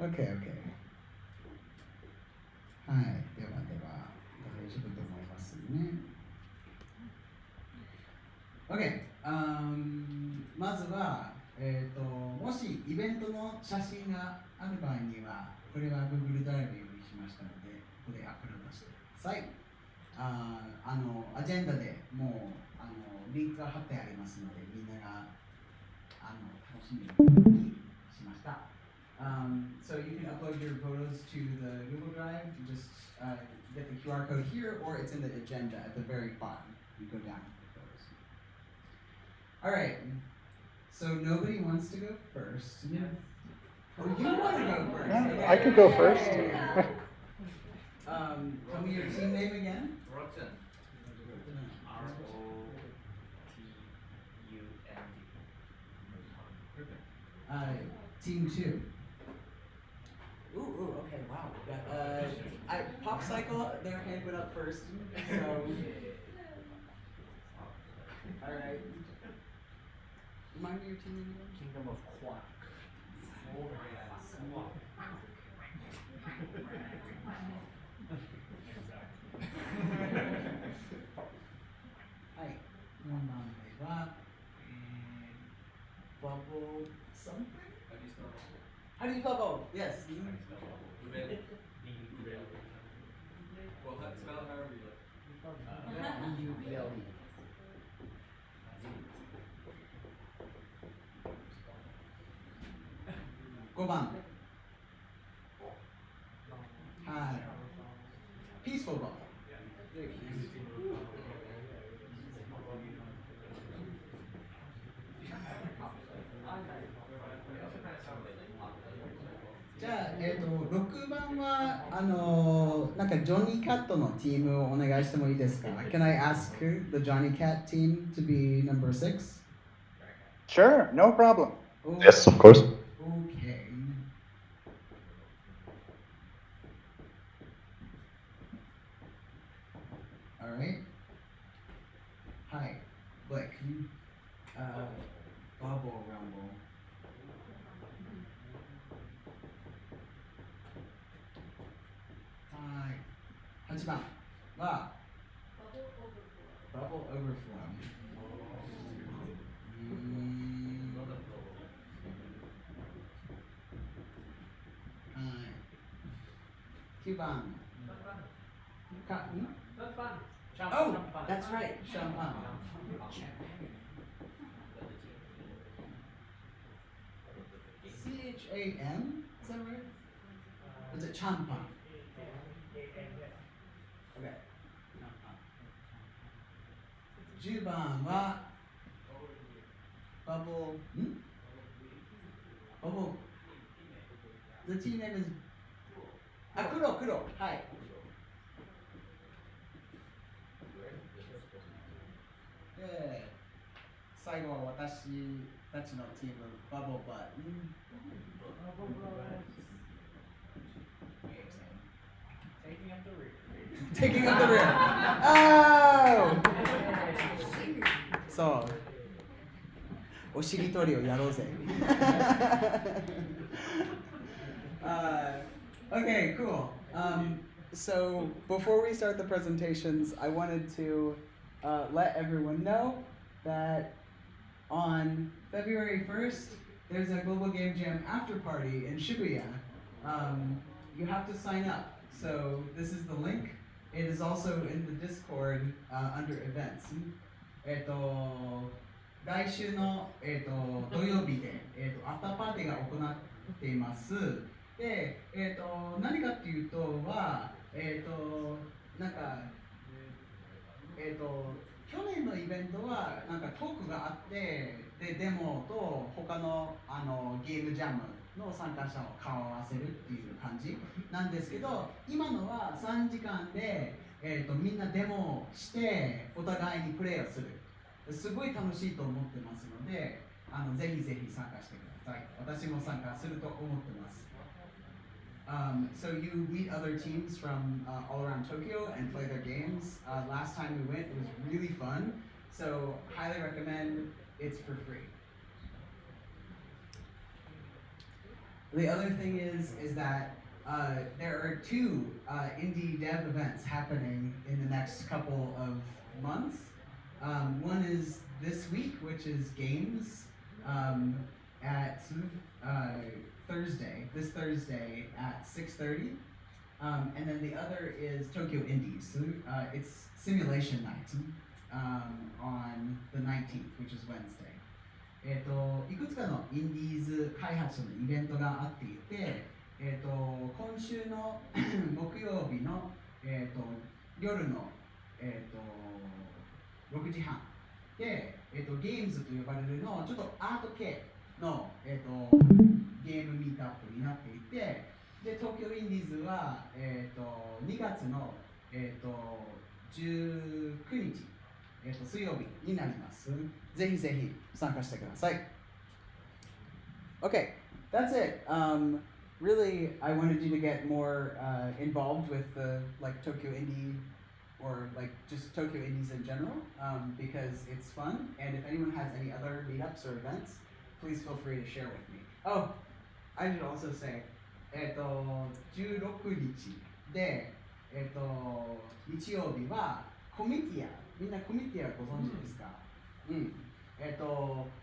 OK, OK. はい、ではでは、大丈夫と思いますね。OK、まずは、もしイベントの写真がある場合には、これは Google ドライブ用意しましたので、ここでアップロードしてください。アジェンダでもうリンクが貼ってありますので、みんなが楽しんでいるようにしました。So you can upload your photos to the Google Drive. You just get the QR code here, or it's in the agenda at the very bottom. You go down to the photos. All right. So nobody wants to go first. Yes. Oh, you want to go first? Yeah, Okay. I could go first. Tell me your team name again. Rotund. R-O-T-U-N-D. Team 2. Ooh, okay, wow. Pop Cycle, their hand went up first, so. Alright. Remind me your team name again? Kingdom of Quack. Oh, yes. Hi. Bubble something? How do you spell bubble? Yes. Buble. Well, spell however you like. Buble. 5番。はい。Peaceful ball. Very peaceful. じゃあ、6番はなんかジョニー・キャットのチームをお願いしてもいいですか Can I ask the Johnny Cat team to be number 6? Sure, no problem. Yes, of course. Okay. All right. Hi, Blake. Bubble Rumble. Hi. 8番は Bubble Overflow. Hi. 9番 Oh, that's right, Champan. C-H-A-M? Is that right? Or is it Champan? Okay. 10番は Bubble. Bubble. The team name is Kuro. Hi. で、最後は私たちのチーム Bubble Butt. Taking up the rear. Oh! そう。おしり取りをやろうぜ。Okay, cool. So before we start the presentations, I wanted to let everyone know that on February 1st, there's a Global Game Jam after party in Shibuya. You have to sign up. So this is the link. It is also in the Discord under events. 来週の、土曜日で、アフターパーティーが行っています。で、何かっていうとは、なんか、去年のイベントはなんかトークがあって、でデモと他のゲームジャムの参加者を顔を合わせるっていう感じなんですけど、今のは3時間で、みんなデモをしてお互いにプレイをする。すごい楽しいと思ってますので、ぜひぜひ参加してください。私も参加すると思ってます。So you meet other teams from all around Tokyo and play their games. Last time we went, it was really fun. So highly recommend. It's for free. The other thing is that there are two indie dev events happening in the next couple of months. One is this week, which is games at this Thursday at 6:30. And then the other is Tokyo Indies. It's simulation night on the 19th, which is Wednesday. いくつかのインディーズ開発のイベントがあっていて、今週の木曜日の、夜の、6時半で、ゲームズと呼ばれるのちょっとアート系の、ゲームミートアップになっていて、で東京インディーズは、2月の、19日、水曜日になります。ぜひぜひ参加してください。Okay, that's it. Really, I wanted you to get more involved with the like Tokyo Indie or like just Tokyo Indies in general because it's fun. And if anyone has any other meetups or events, please feel free to share with me. Oh, I should also say, 16日で、日曜日はコミティア、みんなコミティアご存知ですか？うん。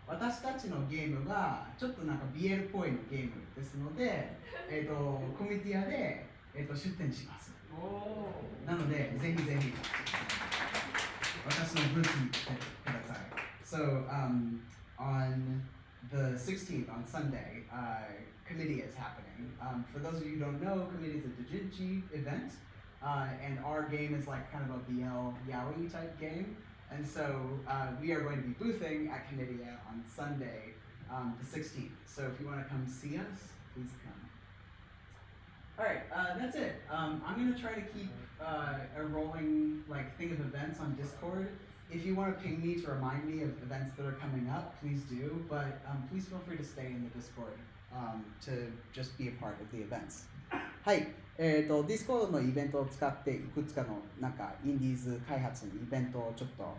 私たちのゲームがちょっとなんか BL っぽいのゲームですので、コミティアで、出展します。なので、ぜひぜひ私のブースに来てください。So, on the 16th, on Sunday, Committee is happening. For those of you who don't know, Committee is a doujinshi event, and our game is like kind of a BL yaoi type game. And so we are going to be boothing at Committee on Sunday, the 16th. So if you want to come see us, please come. All right, that's it. I'm going to try to keep a rolling like thing of events on Discord. If you want to ping me to remind me of events that are coming up, please do. But please feel free to stay in the Discord to just be a part of the events. はい、Discord のイベントを使っていくつかのなんかインディーズ開発のイベントをちょっと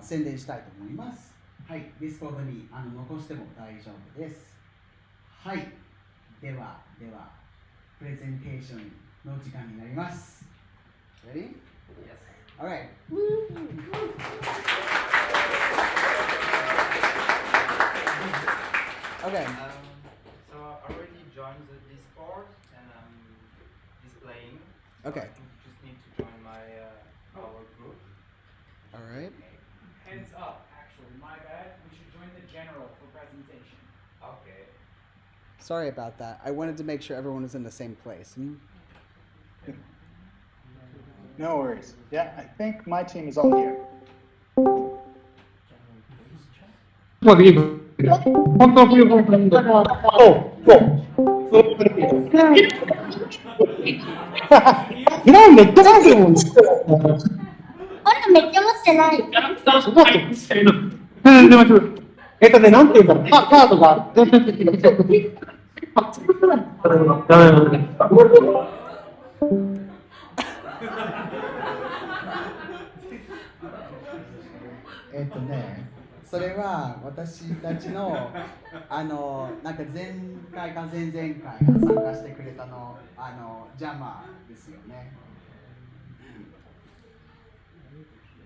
宣伝したいと思います。はい、Discord に残しても大丈夫です。はい、ではプレゼンテーションの時間になります。Ready? Yes. All right. Okay. So I already joined the Discord and I'm displaying. Okay. I think you just need to join our group. All right. Heads up, actually, my bad. We should join the general for presentation. Okay. Sorry about that. I wanted to make sure everyone was in the same place. No worries. Yeah, I think my team is all here. 本当冬本番だ。なんめっちゃ書いてるもん。あれめっちゃ持ってない。なんていうんだろう。カードが。それは私たちのなんか前回か前々回参加してくれたジャマーですよね。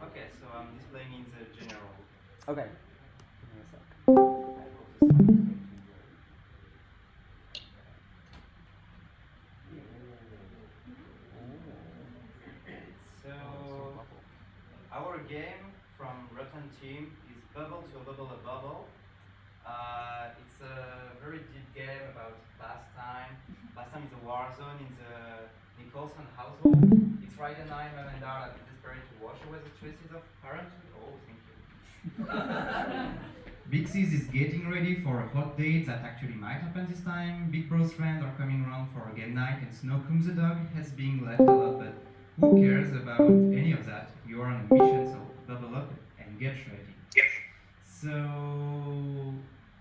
Okay, so I'm displaying in the general. Okay. So our game from Rotund team is Buble to a Bubble. It's a very deep game about last time is a war zone in the Nicholson household. It's Friday night, mom and dad are desperate to wash away the traces of parenthood. Oh, thank you. Big Sis is getting ready for a hot date that actually might happen this time. Big Bro's friends are coming around for a game night, and Snowcombs the dog has been left a lot, but who cares about any of that? You are on a mission, so bubble up and get ready. So,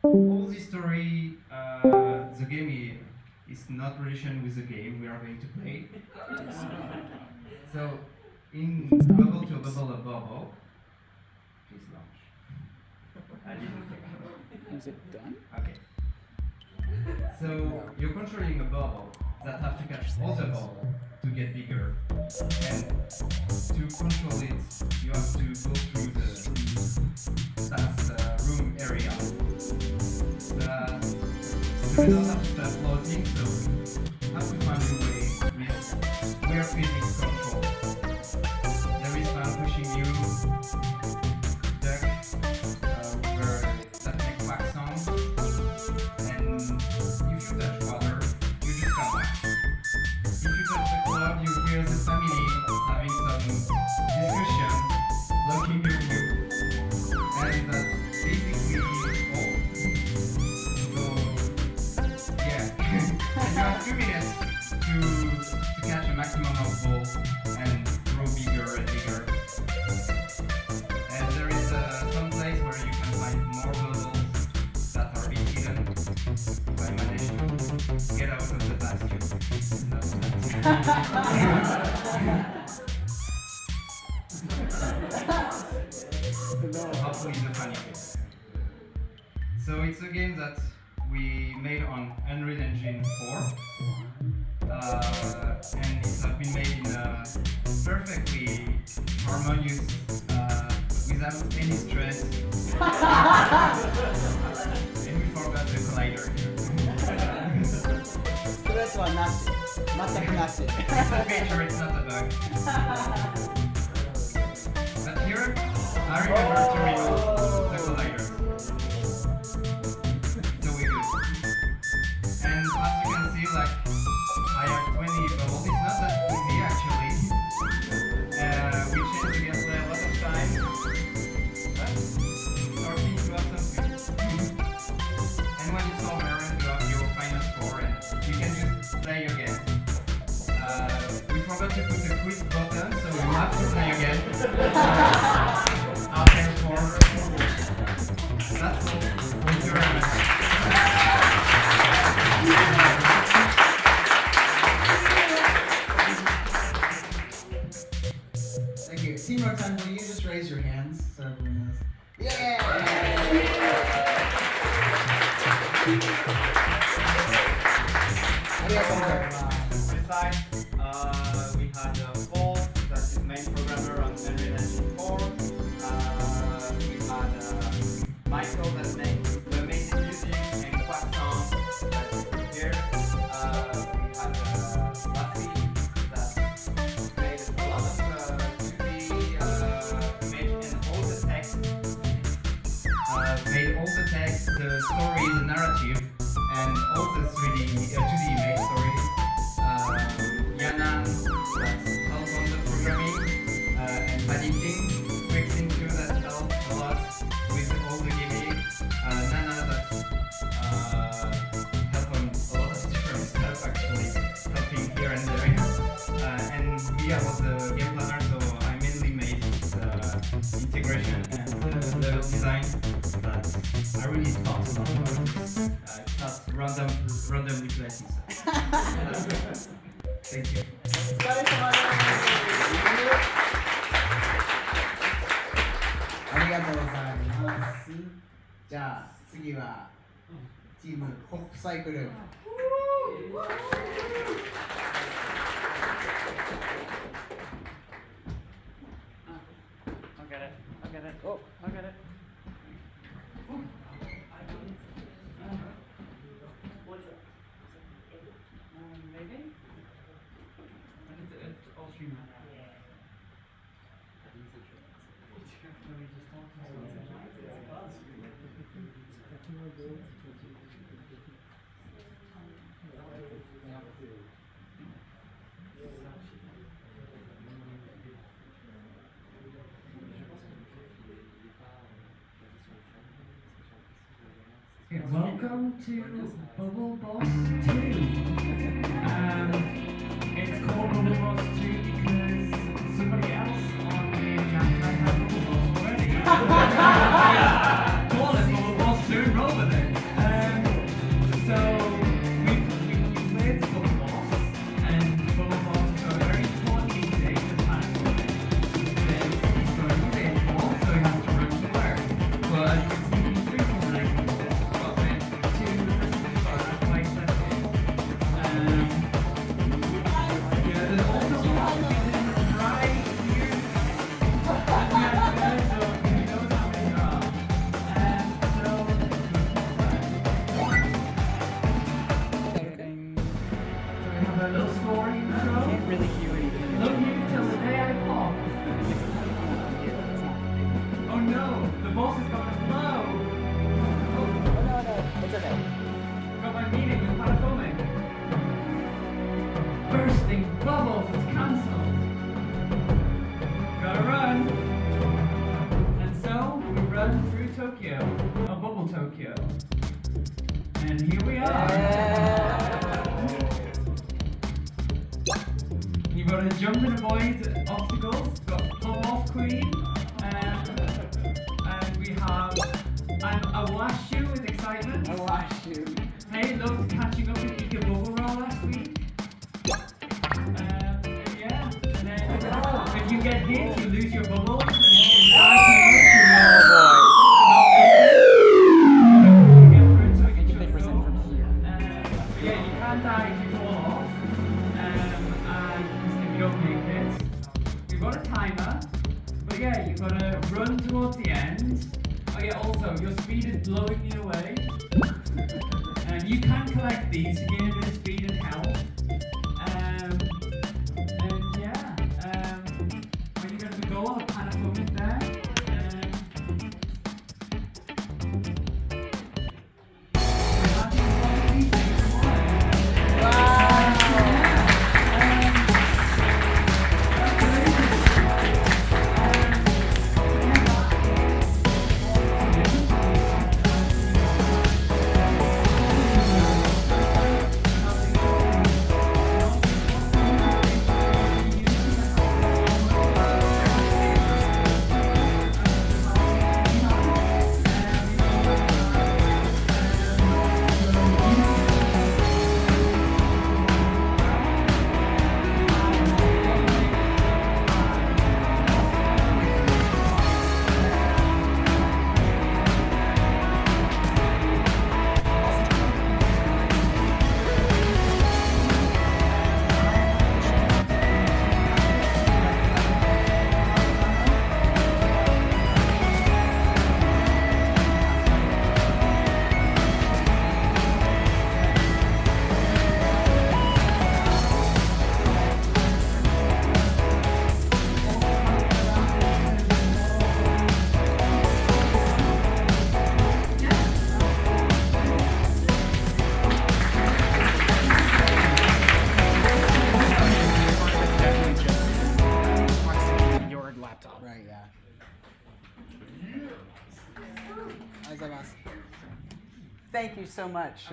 all this story, the game is not relation with the game we are going to play. So, in Bubble to a Bubble, please launch. Is it done? Okay. So you're controlling a bubble that have to catch other bubble to get bigger. And to control it, you have to go through that room area. There is a lot of floating, so you have to find a way with where physics control. There is fan pushing you, duck, where that make quack sound, and if you touch water, you just come back. If you touch the club, you hear the family having some discussion, blocking your view, and that's basically all. So, yeah, and you have 2 minutes to catch a maximum of balls and grow bigger and bigger. And there is some place where you can find more bubbles that are being hidden if I manage to get out of the basket. Hopefully it's a funny game. So it's a game that we made on Unreal Engine 4. And it has been made in a perfectly harmonious, without any stress. And we forgot the collider here. ストレスはなし。全くなし。 It's a feature, it's not a bug. But here, I remember to remove the collider. So we good. And as you can see, like, I have 20 bubbles. It's not that easy actually. We changed to get a lot of time. But starting to have some good. And when it's over, you have your final score and you can just play again. We forgot to put the quit button, so you have to play again. After 4. That's all. Thank you very much. Thank you. Team Rotund, will you just raise your hands so everyone knows? Yeah! Besides, we had Paul, that is main programmer on Unreal Engine 4. We had Michael, that makes the amazing music and Quack songs that is here. We had Rafi, that made a lot of 2D image and all the text. Made all the text, the story, the narrative, and all the 2D image, sorry. Yana, that's help on the programming, and editing, fixing too, that helped a lot with all the gaming. Nana, that's help on a lot of different stuff actually, helping here and there. And Mia was the game planner, so I mainly made the integration and the design that I really thought about. It's not randomly placing stuff. Thank you. お疲れ様です。ありがとうございます。じゃあ次はチームホップサイクル。I'll get it. I'll get it. Oh, I'll get it. Maybe? It's all streamlined. Welcome to Bubble Boss 2. It's called Bubble Boss 2 because somebody else on the Champan had Bubble Boss already. Call it Bubble Boss 2 and roll with it. So we played the Bubble Boss, and Bubble Boss is a very important stage of time. There's so you did also have to run the wire. But it's even 3 like this. Well, then 2 I little story intro. Can't really hear anything. Love you till the day I pop. Oh no, the boss is gonna blow. Oh no, it's okay. Got my meeting with Panacomic. Bursting bubbles is cancelled. Gotta run. And so we run through Tokyo, Bubble Tokyo. And here we are. You've got to jump and avoid obstacles. Got pop off queen. And we have a wash you with excitement. I watched you. Hey, loved catching up with your bubble roll last week. Yeah, and then if you get hit, you lose your bubbles. And if you die too much, you You can present from here. yeah, you can die if you fall off. And if you don't make it. You've got a timer. But yeah, you've got to run towards the end. Oh yeah, also, your speed is blowing you away. You can collect these to gain a bit of speed and health. And yeah, when you go to the goal, I'll kind of focus there. Thank you so much.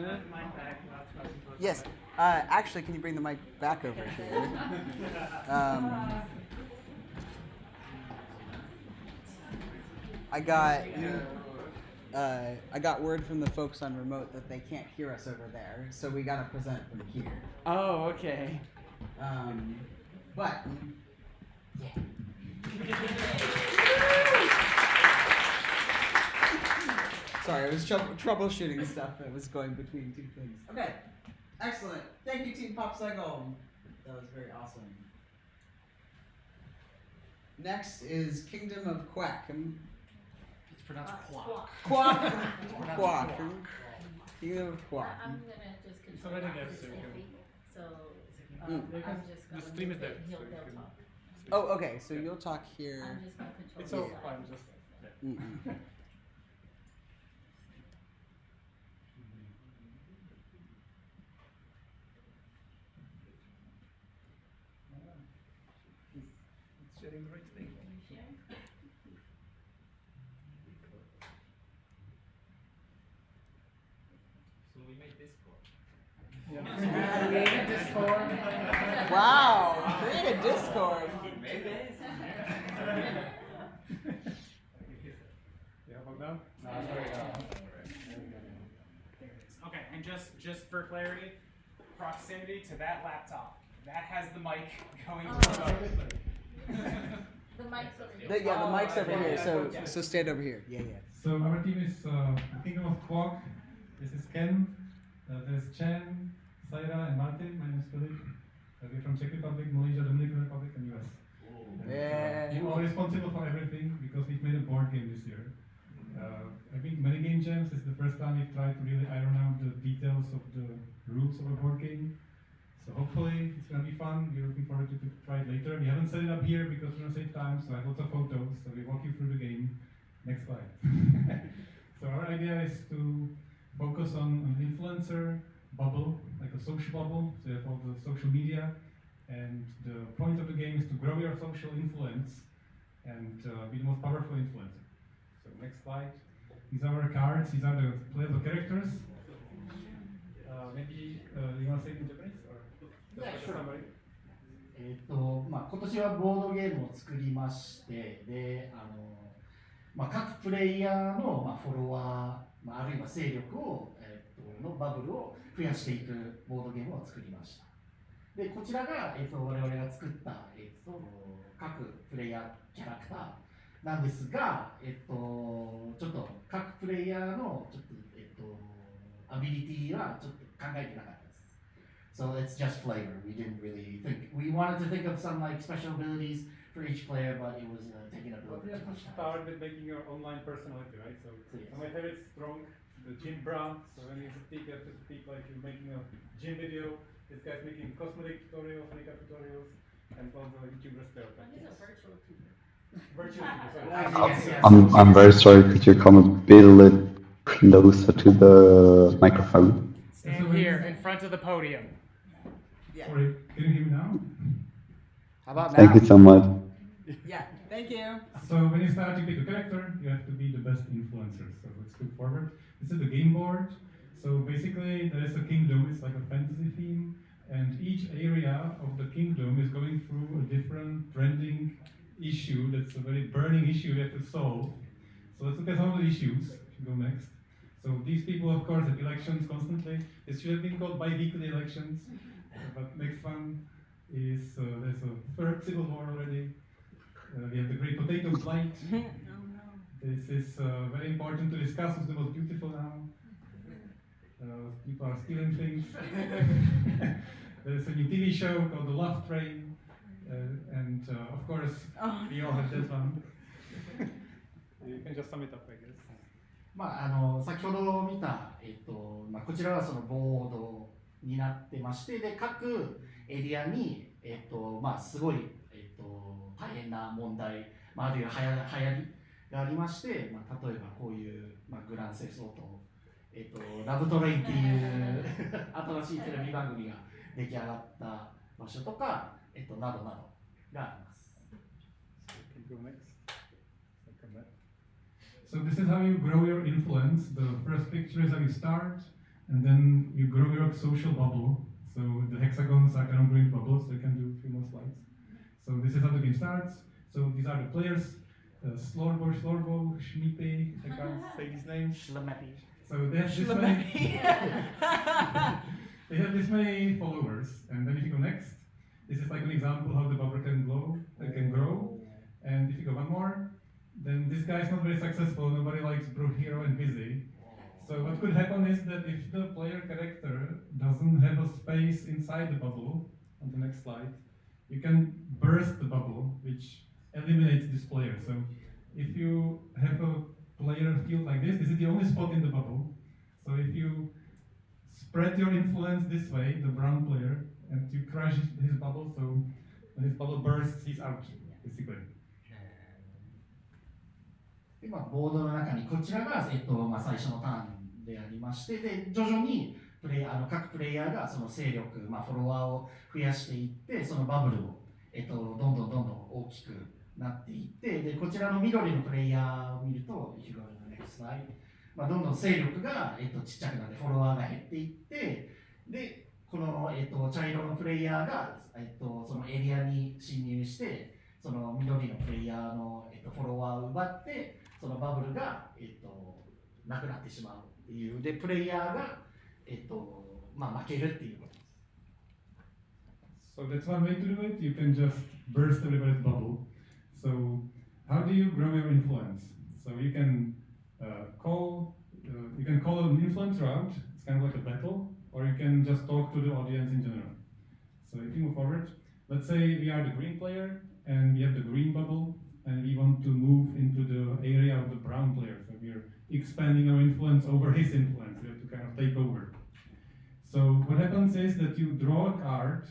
Yes. Actually, can you bring the mic back over here? I got word from the folks on remote that they can't hear us over there, so we gotta present from here. Oh, okay. But yeah. Sorry, I was troubleshooting stuff that was going between two things. Okay, excellent. Thank you, Team Popsicle. That was very awesome. Next is Kingdom of Quack. It's pronounced Quack. Quack. Quack. Kingdom of Quack. I'm gonna just control already there, Marcus so you and can- Effie. So You I'm can- just the gonna stream is move there, it, so you they'll can- talk. Oh, okay. So you'll talk here. I'm just gonna control It's the all slide. fine, just. Mm-mm. It's sharing the right thing. So we made Discord. Create a Discord. Wow! Create a Discord. Yeah, how about now? Okay, and just for clarity, proximity to that laptop. That has the mic going through The mic's over here. Yeah, the mic's over here. So Yeah. so stand over here. Yeah, yeah. So our team is Kingdom of Quack. This is Ken. There's Chen, Saira, and Martin. My name is Philip. We're from Czech Republic, Malaysia, Dominican Republic, and US. Yeah. We're all responsible for everything because we've made a board game this year. I think Many Game Jams is the first time we've tried to really iron out the details of the rules of a board game. So So hopefully it's going to be fun. We're looking forward to try it later. We haven't set it up here because we're going to save time, so I have lots of photos. So we walk you through the game. Next slide. So our idea is to focus on an influencer bubble, like a social bubble. So you have all the social media. And the point of the game is to grow your social influence and be the most powerful influencer. So next slide. These are our cards. These are the playable characters. Maybe you want to say it in Japanese or somebody? 今年はボードゲームを作りまして、で各プレイヤーの、フォロワー、あるいは勢力を、のバブルを増やしていくボードゲームを作りました。でこちらが、我々が作った、各プレイヤーキャラクターなんですが、ちょっと各プレイヤーのちょっと、アビリティはちょっと考えてなかったです。So it's just flavor. We didn't really think. We wanted to think of some like special abilities for each player, but it was taking up a little We bit have too to much time. start with making your online personality, right? So my favorite is strong, the gym bra. So when you speak, you have to speak like you're making a gym video. This guy's making cosmetic tutorials, makeup tutorials, and all the YouTubers there. He's a virtual tutor. Virtual tutor, sorry. I'm very sorry, could you come a bit closer to the microphone? Stand here in front of the podium. Sorry, can you hear me now? How about now? Thank you so much. Yeah, thank you. So when you start to pick a character, you have to be the best influencer. So let's go forward. This is the game board. So basically there is a kingdom, it's like a fantasy theme, and each area of the kingdom is going through a different trending issue that's a very burning issue you have to solve. So let's look at some of the issues. If you go next. So these people, of course, have elections constantly. It should have been called bi-weekly elections. But next one is there's a third civil war already. We have the Great Potato Blight. This is very important to discuss who's the most beautiful now. People are stealing things. There's a new TV show called The Love Train. And of course, we all have that one. You can just sum it up, I guess. 先ほど見た、こちらはそのボードになってまして、で各エリアに、すごい、大変な問題、あるいは流行りがありまして、例えばこういう、グランセスオと、ラブトレインっていう新しいテレビ番組が出来上がった場所とか、などなどがあります。So this is how you grow your influence. The first picture is how you start, and then you grow your social bubble. So the hexagons are kind of green bubbles, so you can do a few more slides. So this is how the game starts. So these are the players. Slorbo, Schmipe, I can't say his name. So they have this many, they have this many followers. And then if you go next, this is like an example how the bubble can grow. And if you go one more, then this guy is not very successful. Nobody likes Bro Hero and Busy. So what could happen is that if the player character doesn't have a space inside the bubble, on the next slide, you can burst the bubble, which eliminates this player. So if you have a player field like this is the only spot in the bubble. So if you spread your influence this way, the brown player, and you crush his bubble, so when his bubble bursts, he's out, basically. でボードの中にこちらが、最初のターンでありまして、で徐々に各プレイヤーがその勢力、フォロワーを増やしていって、そのバブルを、どんどん大きくなっていって、でこちらの緑のプレイヤーを見ると、if you go to the next slide、どんどん勢力が、ちっちゃくなってフォロワーが減っていって、でこの、茶色のプレイヤーが、そのエリアに侵入して、その緑のプレイヤーの、フォロワーを奪って、そのバブルが、なくなってしまうっていう。で、プレイヤーが、負けるっていうことです。So that's one way to do it. You can just burst everybody's bubble. So how do you grow your influence? So you can call an influencer out. It's kind of like a battle, or you can just talk to the audience in general. So if you move forward, let's say we are the green player and we have the green bubble, and we want to move into the area of the brown player. So we're expanding our influence over his influence. We have to kind of take over. So what happens is that you draw a card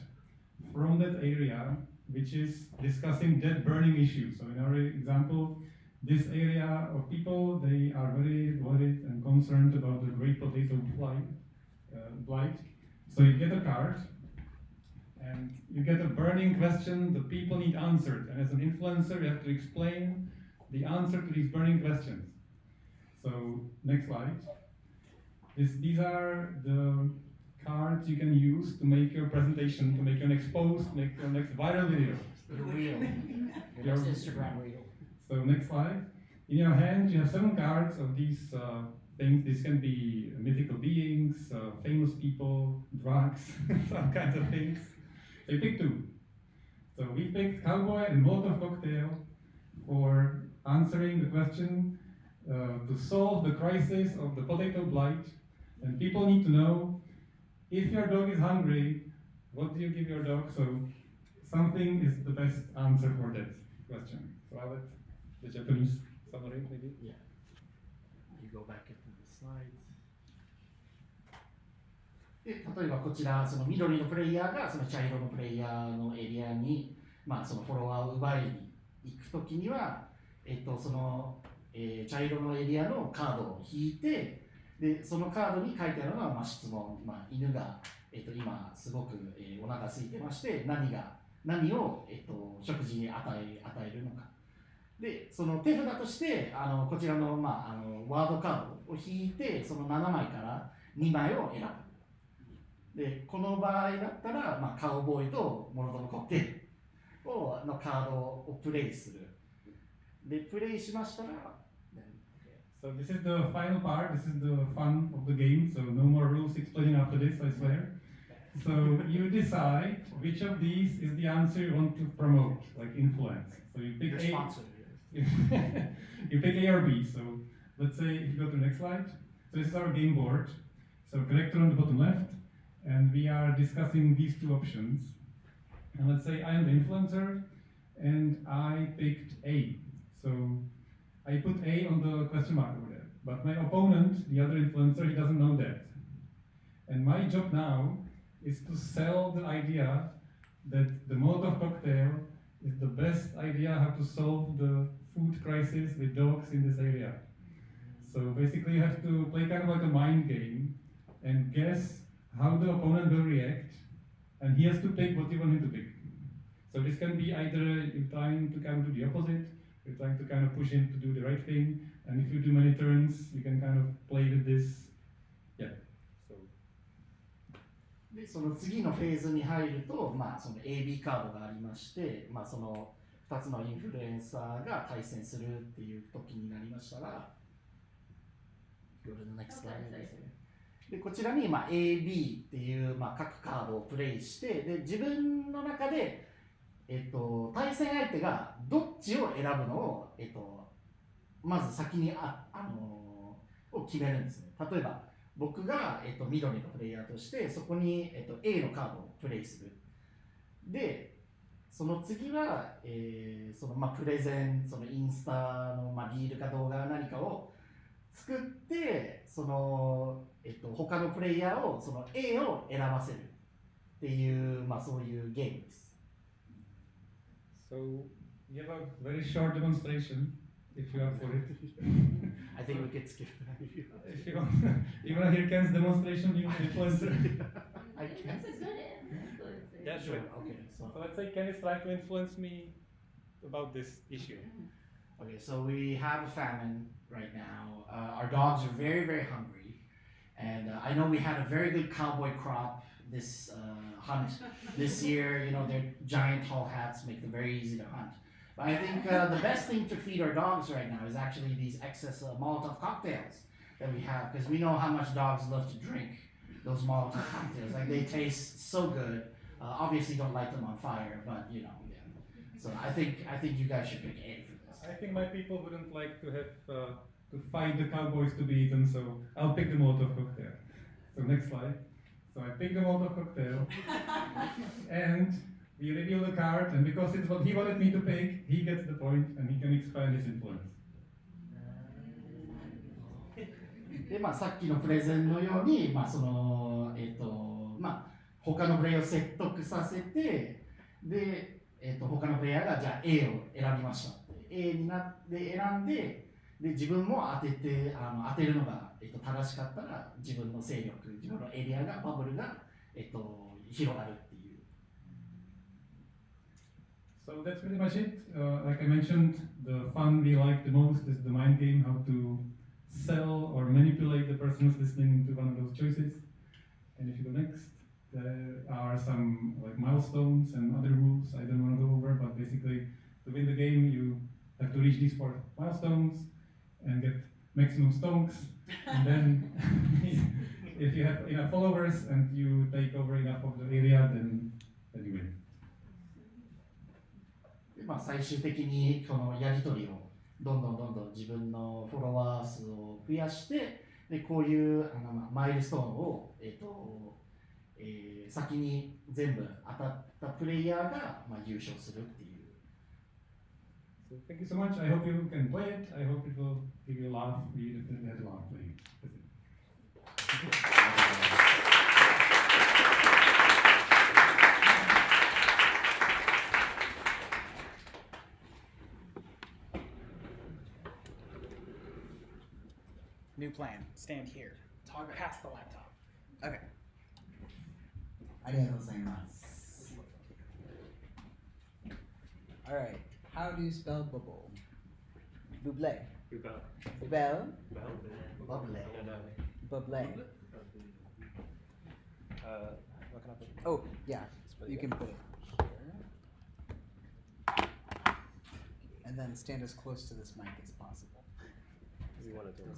from that area which is discussing that burning issue. So in our example, this area of people, they are very worried and concerned about the great potato blight. So you get a card, and you get a burning question the people need answered. And as an influencer, you have to explain the answer to these burning questions. So next slide. These are the cards you can use to make your presentation, to make your next post, make your next viral video. Your reel. Your next Instagram reel. So next slide. In your hand, you have 7 cards of these things. This can be mythical beings, famous people, drugs, some kinds of things. So you pick 2. So we picked Cowboy and Molotov Cocktail for answering the question to solve the crisis of the potato blight. And people need to know, if your dog is hungry, what do you give your dog? So something is the best answer for that question. So I'll let the Japanese summary maybe. Yeah. You go back into the slides. で例えばこちら、その緑のプレイヤーがその茶色のプレイヤーのエリアに、そのフォロワーを奪いに行くときには、その、茶色のエリアのカードを引いて、でそのカードに書いてあるのは、質問、犬が、今すごく、お腹空いてまして何を、食事に与えるのか。でその手札としてこちらの、ワードカードを引いてその7枚から2枚を選ぶ。でこの場合だったら、カウボーイとモロトのコッテルのカードをプレイする。でプレイしましたら、So this is the final part. This is the fun of the game. So no more rules explaining after this, I swear. So you decide which of these is the answer you want to promote, like influence. So you pick A. You pick A or B. So let's say if you go to the next slide. So this is our game board. So collector on the bottom left, and we are discussing these 2 options. And let's say I am the influencer, and I picked A. So I put A on the question mark over there. But my opponent, the other influencer, he doesn't know that. And my job now is to sell the idea that the Molotov cocktail is the best idea how to solve the food crisis with dogs in this area. So basically you have to play kind of like a mind game and guess how the opponent will react, and he has to pick what you want him to pick. So this can be either you're trying to kind of do the opposite, you're trying to kind of push him to do the right thing, and if you do many turns, you can kind of play with this. Yeah. So. でその次のフェーズに入ると、その AB カードがありまして、その2つのインフルエンサーが対戦するっていう時になりましたら、Go to the next slide ですね。でこちらに、AB っていう、各カードをプレイして、で自分の中で、対戦相手がどっちを選ぶのを、まず先にを決めるんですね。例えば僕が、緑のプレイヤーとしてそこに、A のカードをプレイする。でその次は、そのプレゼン、そのインスタの、リールか動画何かを作って、その、他のプレイヤーをその A を選ばせるっていう、そういうゲームです。So we have a very short demonstration, if you are for it. I think we could skip that if you want. You want to hear Ken's demonstration, you influencer? I can. That's a good influencer. Yeah, sure. Okay. So let's say Ken is trying to influence me about this issue. Okay, so we have a famine right now. Our dogs are very, very hungry. And I know we had a very good cowboy crop this hunt this year. You know, their giant tall hats make them very easy to hunt. But I think the best thing to feed our dogs right now is actually these excess Molotov cocktails that we have, because we know how much dogs love to drink those Molotov cocktails. Like, they taste so good. Obviously, don't light them on fire, but you know. Yeah. So I think you guys should pick A for this. I think my people wouldn't like to have to find the cowboys to be eaten, so I'll pick the Molotov cocktail. So next slide. So I pick the Molotov cocktail, and we reveal the card, and because it's what he wanted me to pick, he gets the point, and he can expand his influence. でさっきのプレゼンのように、その他のプレイヤーを説得させて、で、他のプレイヤーがじゃあ A を選びました。A になって選んで、で自分も当てるのが、正しかったら自分の勢力、自分のエリアがバブルが、広がるっていう。So that's pretty much it. Like I mentioned, the fun we like the most is the mind game, how to sell or manipulate the person who's listening to one of those choices. And if you go next, there are some like milestones and other rules I don't want to go over, but basically to win the game you have to reach these 4 milestones and get maximum stonks, and then if you have enough followers and you take over enough of the area, then you win. で最終的にこのやり取りをどんどん自分のフォロワー数を増やして、でこういうマイルストーンを、先に全部当たったプレイヤーが、優勝するっていう。So thank you so much. I hope you can play it. I hope it will give you a laugh. We definitely had a laugh playing it. New plan. Stand here. Talk past the laptop. Okay. ありがとうございます。Alright, how do you spell bubble? Buble. Buble. Buble. Buble. What can I put? Oh, yeah, you can put it here. And then stand as close to this mic as possible. We want to do it.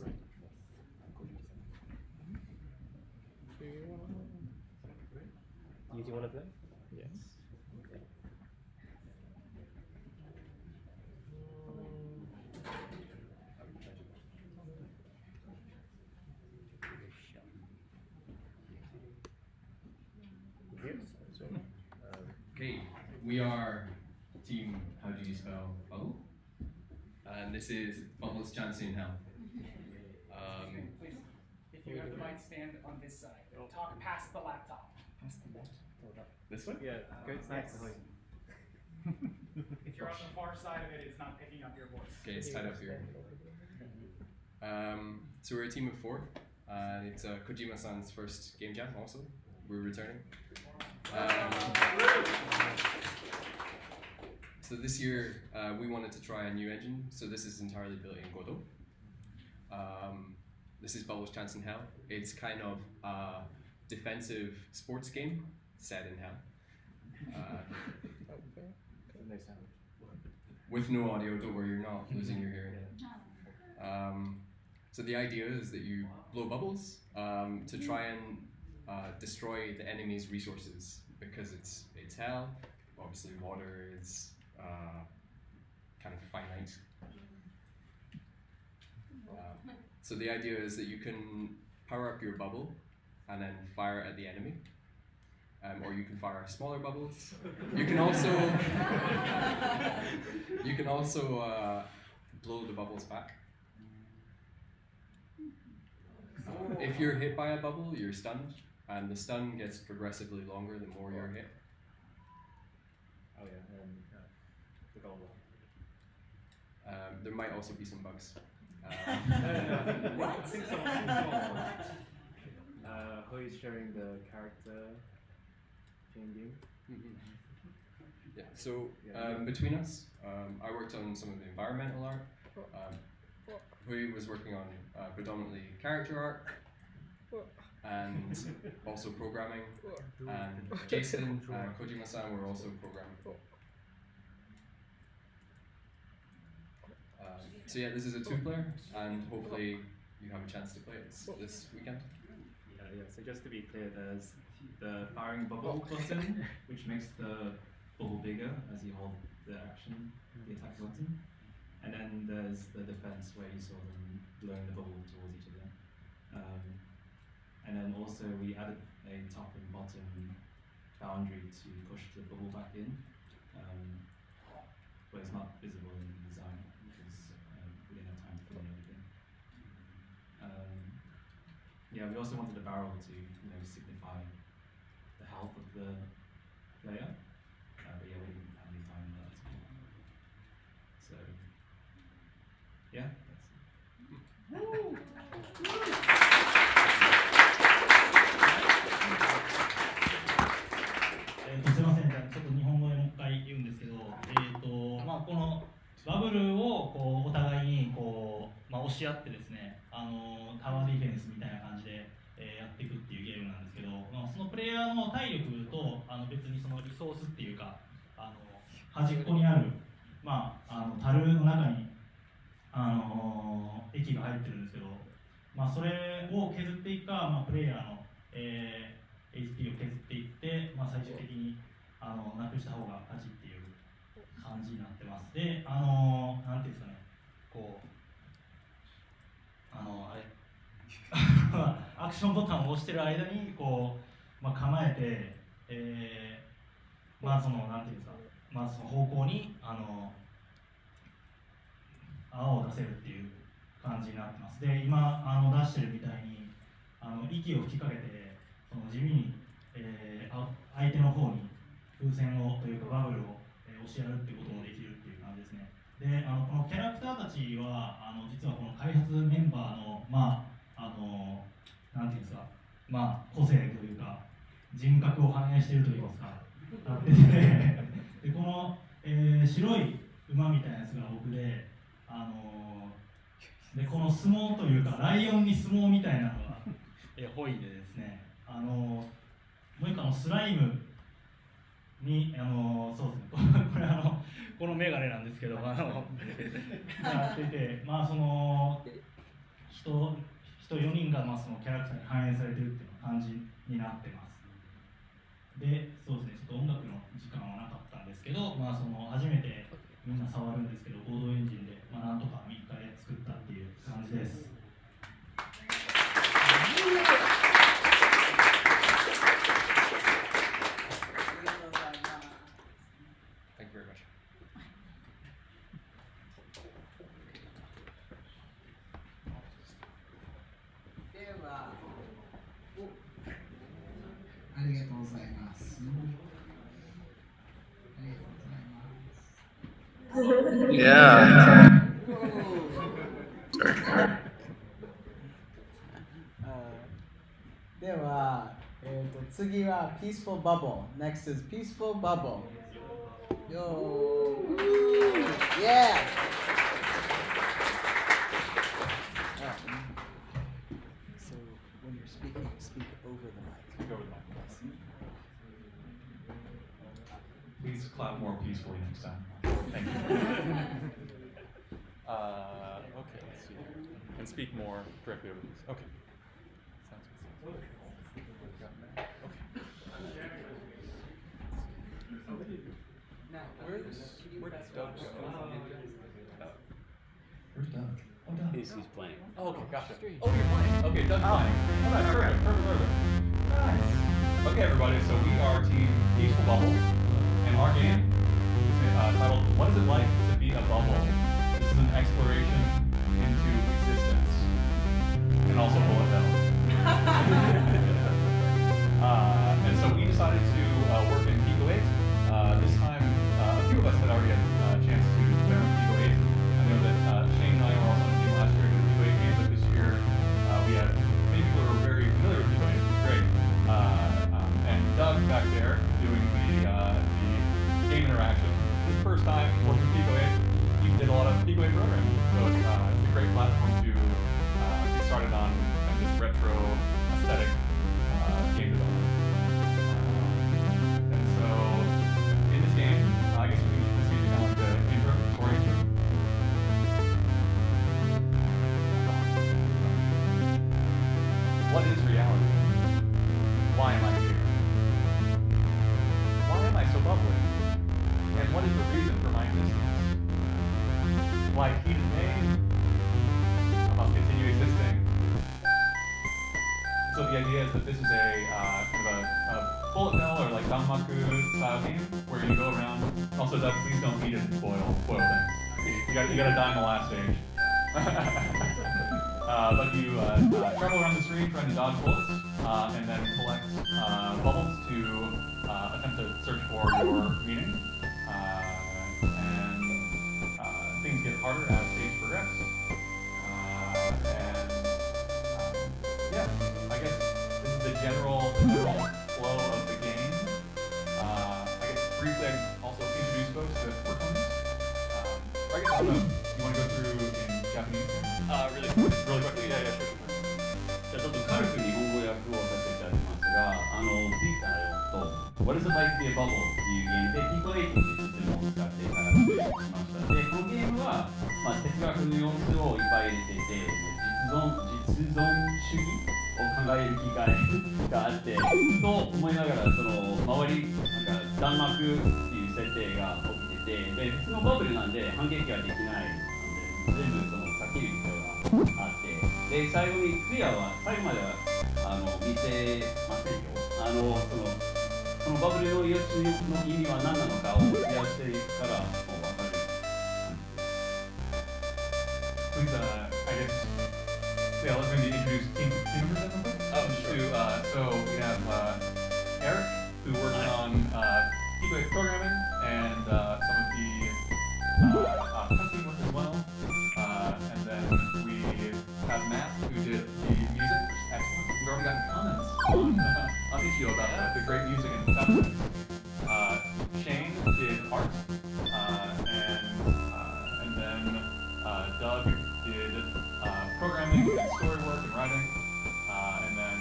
You do want to play? Yes. Okay. Okay, we are Team How Do You Spell Bubble? And this is Bubble's Chance in Hell. Please, if you have the mic, stand on this side. Talk past the laptop. Past the laptop? This way? Yeah, good. Yes. If you're on the far side of it, it's not picking up your voice. Okay, it's tied up here. So we're a team of 4, and it's Kojima-san's first game jam also. We're returning. So this year, we wanted to try a new engine, so this is entirely built in Godot. This is Bubble's Chance in Hell. It's kind of a defensive sports game set in hell. With no audio, don't worry, you're not losing your hearing. So the idea is that you blow bubbles to try and destroy the enemy's resources, because it's hell. Obviously, water is kind of finite. So the idea is that you can power up your bubble and then fire at the enemy. Or you can fire smaller bubbles. You can also blow the bubbles back. If you're hit by a bubble, you're stunned, and the stun gets progressively longer the more you're hit. Oh yeah, and the goal. There might also be some bugs. What? I think so. Who is sharing the character changing? Yeah, so between us, I worked on some of the environmental art. Hui was working on predominantly character art and also programming. And Jason and Kojima-san were also programming. So yeah, this is a 2-player, and hopefully you have a chance to play it this weekend. Yeah, so just to be clear, there's the firing bubble button, which makes the bubble bigger as you hold the action, the attack button. And then there's the defense, where you saw them blowing the bubble towards each other. And then also we added a top and bottom boundary to push the bubble back in, but it's not visible in the design because we didn't have time to film everything. Yeah, we also wanted the barrel to signify the health of the player. But yeah, we didn't have any time in that. So yeah, that's it. すみません、じゃあちょっと日本語でもう一回言うんですけど、まあ、このバブルをこうお互いにこう、まあ、押し合ってですね、タワーディフェンスみたいな感じで、やっていくっていうゲームなんですけど、まあ、そのプレイヤーの体力と別にそのリソースっていうか端っこにある、まあ、樽の中に液が入ってるんですけど、まあ、それを削っていくか、まあ、プレイヤーの、HP を削っていって、まあ、最終的になくした方が勝ちっていう感じになってます。で、なんていうんですかね、こうあれアクションボタンを押してる間にこう、まあ、構えて、まあそのなんていうんですか、まあその方向に泡を出せるっていう感じになってます。で、今出してるみたいに息を吹きかけてその地味に、相手の方に風船をというかバブルを、押しやるっていうこともできるっていう感じですね。で、このキャラクターたちは実はこの開発メンバーのまあなんていうんですか、まあ個性というか人格を反映しているといいますかなっててでこの、白い馬みたいなやつが僕で、でこの相撲というかライオンに相撲みたいなのがホイでですね、もう一個スライムにそうですねこれこのメガネなんですけどやってて、まあその人4人がまあそのキャラクターに反映されてるっていう感じになってます。で、そうですね、ちょっと音楽の時間はなかったんですけど、まあその初めてみんな触るんですけど、コードエンジンで、まあ、なんとか3日で作ったっていう感じです。Thank you very much. では、ありがとうございます。ありがとうございます。Yeah. Uh, では、次は Peaceful Bubble. Next is Peaceful Bubble. Yo! Yeah! So when you're speaking, speak over the mic. Speak over the mic. Please clap more peacefully next time. Thank you. Okay, let's see. And speak more directly over this. Okay. Sounds good. Okay. Now, where'd Doug go? Where's Doug? Oh, Doug. He's playing. Oh, okay, gotcha. Oh, you're playing. Okay, Doug's playing. Oh, nice. Perfect. Nice. Okay, everybody, so we are Team Peaceful Bubble, and our game is titled What Is It Like to Be a Bubble? This is an exploration into existence, and also bullet hell. And so we decided to work in Pico 8. This time, a few of us had already had a chance to play on Pico 8. I know that Shane and I were also on the team last year doing Pico 8 games, but this year we had many people who were very familiar with Pico 8, which was great. And Doug back there doing the game interaction. This is the first time working with Pico 8. We did a lot of Pico 8 programming, so it's a great platform to get started on kind of this retro aesthetic game development. And so in this game, I guess we can use this music on the intro for you. What is reality? Why am I here? Why am I so bubbly? And what is the reason for my existence? Like heated pain, I must continue existing. So the idea is that this is a kind of a bullet hell or like danmaku style game where you go around. Also, Doug, please don't eat it and spoil things. You gotta die in the last stage. let you travel around the screen trying to dodge bullets, and then collect bubbles to attempt to search for your meaning. And things get harder as stage progress. Yeah, I guess this is the general flow of the game. I guess briefly I can also introduce folks that work on this. I guess I don't know. You want to go through in Japanese? Really quickly? Yeah, sure. じゃあちょっと軽く日本語訳をさせていただきますが、What is a Life Be a Bubble っていうゲームで、P8 っていうシステムを使って開発しました。で、このゲームは、哲学の要素をいっぱい入れていて、実存主義を考える機会があって、と思いながら、その周り、弾幕っていう設定が起きてて、で、普通のバブルなんで反撃ができないので、全部その避ける必要があって、で、最後にクリアは最後までは見せませんよ。そのバブルの4つの意味は何なのかをクリアしてからもう分かる。Please, I guess, yeah, let's maybe introduce team members then. So we have Eric, who works on P8 programming and some of the testing work as well. And then we have Matt, who did the music, which is excellent. We've already gotten comments on issue about the great music and sound. Shane did art, and then Doug did programming and story work and writing, and then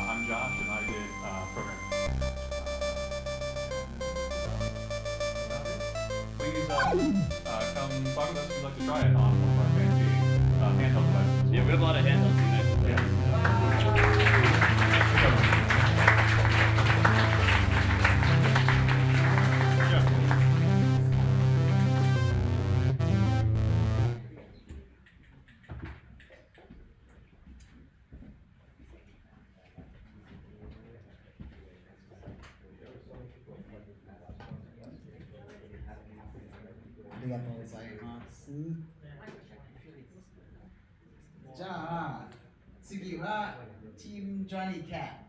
I'm Josh and I did programming. Please come talk with us if you'd like to try it on one of our fancy handheld devices. Yeah, we have a lot of handhelds in there. Team Jonny Cat.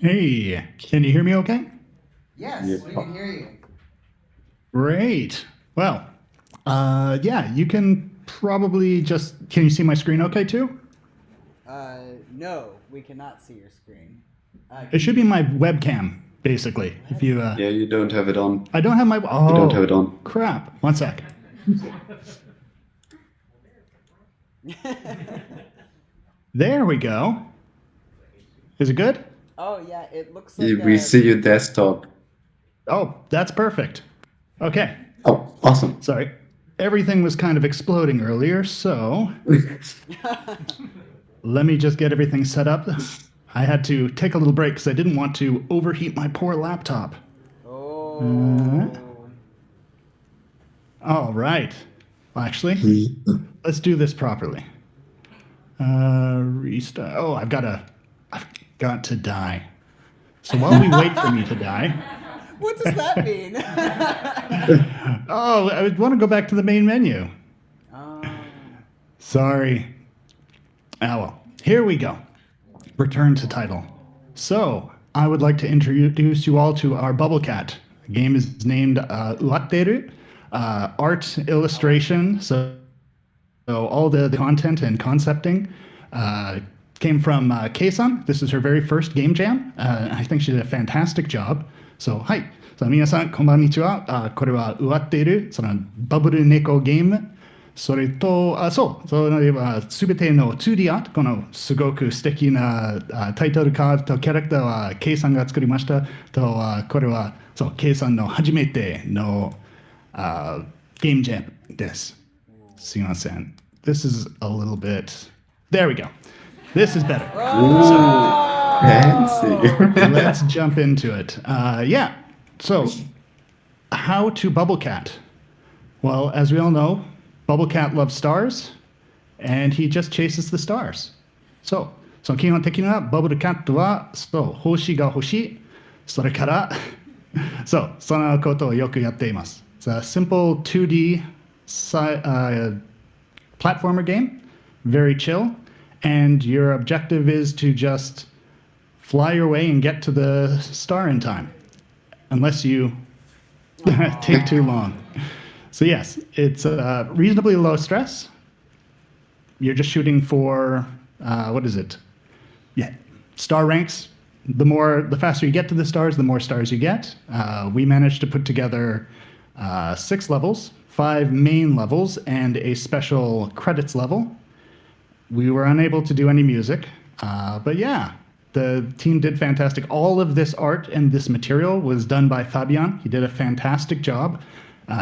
Hey, can you hear me okay? Yes, we can hear you. Great. Well, yeah, you can probably can you see my screen okay too? No, we cannot see your screen. It should be my webcam, basically. If you Yeah, you don't have it on. I don't have my You don't have it on. Crap. One sec. There we go. Is it good? Oh yeah, it looks like We see your desktop. Oh, that's perfect. Okay. Oh, awesome. Sorry. Everything was kind of exploding earlier, so let me just get everything set up. I had to take a little break because I didn't want to overheat my poor laptop. Oh. All right. Well, actually, let's do this properly. Restart. Oh, I've got to die. So while we wait for me to die. What does that mean? Oh, I want to go back to the main menu. Sorry. Ah, well, here we go. Return to title. So, I would like to introduce you all to our Bubble Cat. The game is named Uwa-Teiru. Art, illustration, so all the content and concepting came from Kei-san. This is her very first game jam. I think she did a fantastic job. So, はい。皆さん、こんばんにちは。これはUwa-Teiru、そのバブル猫ゲーム。それと、それはすべての 2D アート、このすごく素敵なタイトルカードとキャラクターはケイさんが作りました。と、これはケイさんの初めてのゲームジャムです。すいません。This is a little bit. There we go. This is better. Fancy. Let's jump into it. Yeah. So, how to Bubble Cat? Well, as we all know, Bubble Cat loves stars, and he just chases the stars. So 基本的なバブルキャットは、星が欲しい。それから、そのことをよくやっています。It's a simple 2D platformer game, very chill, and your objective is to just fly your way and get to the star in time, unless you take too long. So yes, it's reasonably low stress. You're just shooting for, what is it? Yeah, star ranks. The faster you get to the stars, the more stars you get. We managed to put together 6 levels, 5 main levels, and a special credits level. We were unable to do any music, but yeah, the team did fantastic. All of this art and this material was done by Fabian. He did a fantastic job.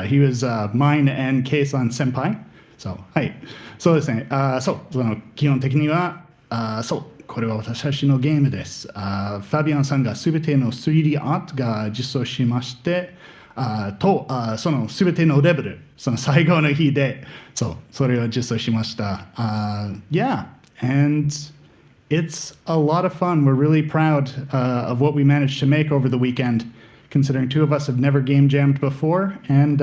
He was mine and Kei-san senpai. そう、はい。そうですね。基本的には、これは私のゲームです。ファビアンさんがすべての 3D アートが実装しまして、そのすべてのレベル、その最後の日で、それを実装しました。Yeah, and it's a lot of fun. We're really proud of what we managed to make over the weekend, considering 2 of us have never game jammed before, and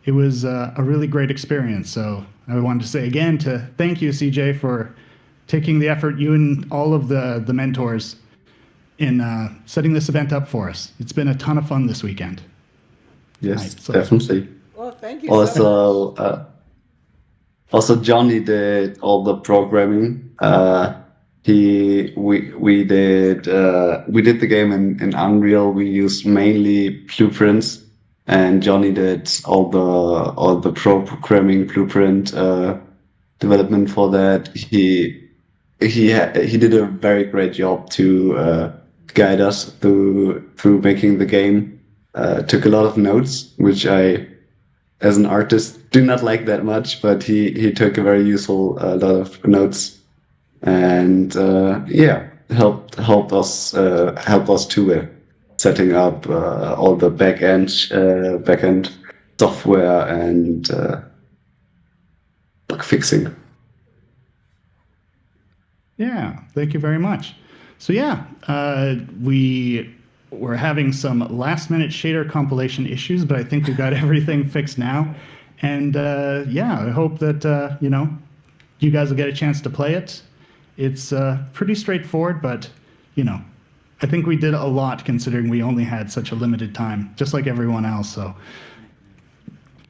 it was a really great experience. So I wanted to say again to thank you, CJ, for taking the effort, you and all of the mentors, in setting this event up for us. It's been a ton of fun this weekend. Yes, definitely. Well, thank you also, so much. Also, Johnny did all the programming. We did the game in Unreal. We used mainly blueprints, and Johnny did all the programming blueprint development for that. He did a very great job to guide us through making the game. Took a lot of notes, which I, as an artist, do not like that much, but he took a very useful lot of notes, and helped us too, setting up all the backend software and bug fixing. Yeah, thank you very much. So yeah, we were having some last-minute shader compilation issues, but I think we've got everything fixed now. And yeah, I hope that you guys will get a chance to play it. It's pretty straightforward, but I think we did a lot considering we only had such a limited time, just like everyone else. So,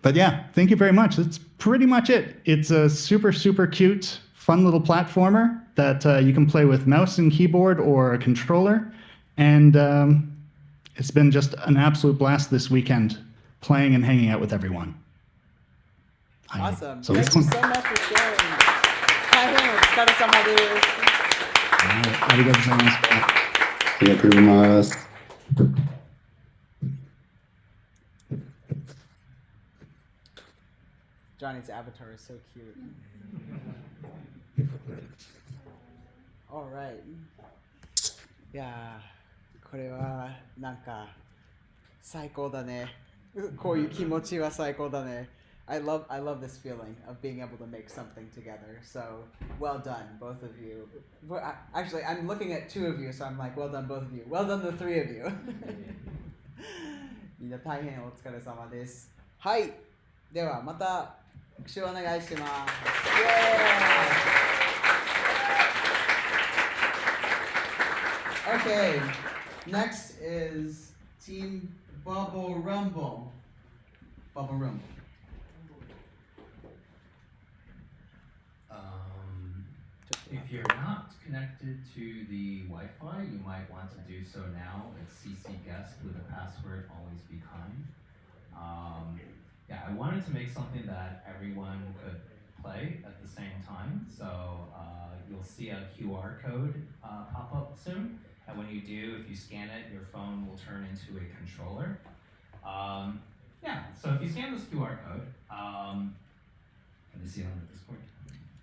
but yeah, thank you very much. That's pretty much it. It's a super, super cute, fun little platformer that you can play with mouse and keyboard or a controller. And it's been just an absolute blast this weekend playing and hanging out with everyone. Awesome. So Thank you so much for sharing. 大変お疲れ様です。ありがとうございます。ありがとうございます。Johnny's avatar is so cute. All right. いやー、これはなんか最高だね。こういう気持ちは最高だね。I love this feeling of being able to make something together. So well done, both of you. Actually, I'm looking at 2 of you, so I'm like, well done, both of you. Well done, the 3 of you. みんな大変お疲れ様です。はい。ではまた復習お願いします。Okay, next is Team Bubble Rumble. Bubble Rumble. If you're not connected to the Wi-Fi, you might want to do so now. It's CC guest with a password, always be kind. Yeah, I wanted to make something that everyone could play at the same time. So you'll see a QR code pop up soon. And when you do, if you scan it, your phone will turn into a controller. Yeah, so if you scan this QR code, can you see it on the Discord?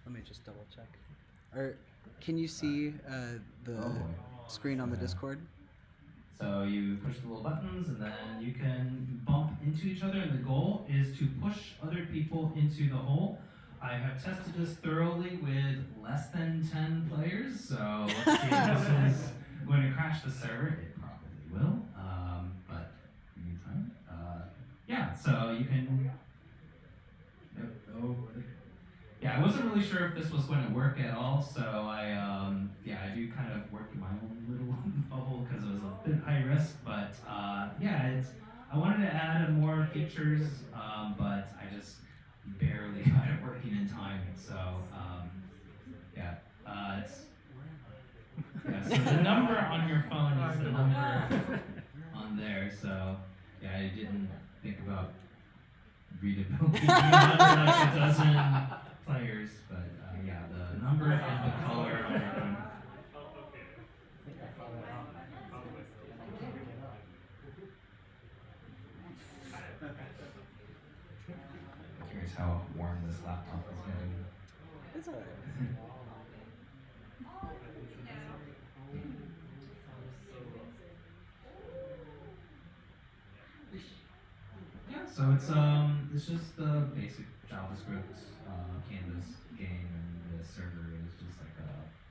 Let me just double check. Or can you see the screen on the Discord? So you push the little buttons and then you can bump into each other, and the goal is to push other people into the hole. I have tested this thoroughly with less than 10 players, so let's see if this is going to crash the server. It probably will, but in the meantime, yeah, so you can I wasn't really sure if this was going to work at all, so I do kind of work in my own little bubble because it was a bit high risk, but I wanted to add more features, but I just barely got it working in time, so so the number on your phone is the number on there, so I didn't think about readability beyond like a dozen players, but the number and the color on your phone. I'm curious how warm this laptop is getting. It's alright. So it's just the basic JavaScript Canvas game, and the server is just like a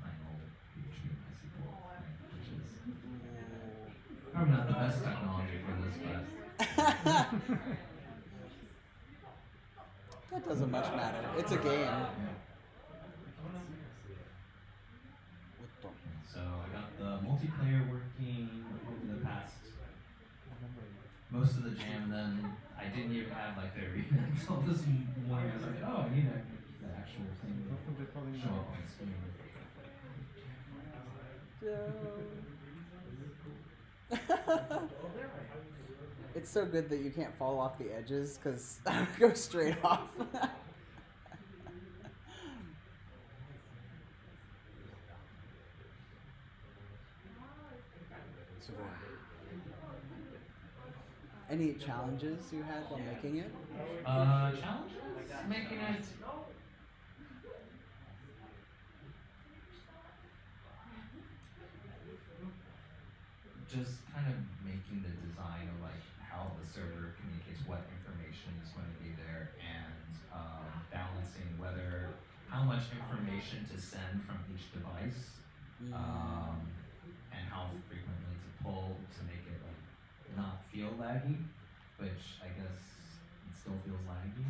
plain old PHP MySQL thing, which is probably not the best technology for this, but That doesn't much matter. It's a game. So I got the multiplayer working over the past most of the jam, and then I didn't even have like the arena until this morning. I was like, oh, I need the actual thing to show up on screen. It's so good that you can't fall off the edges because I would go straight off. Any challenges you had while making it? Challenges? Making it. Just kind of making the design of like how the server communicates what information is going to be there, and balancing how much information to send from each device, and how frequently to pull to make it like not feel laggy, which I guess it still feels laggy,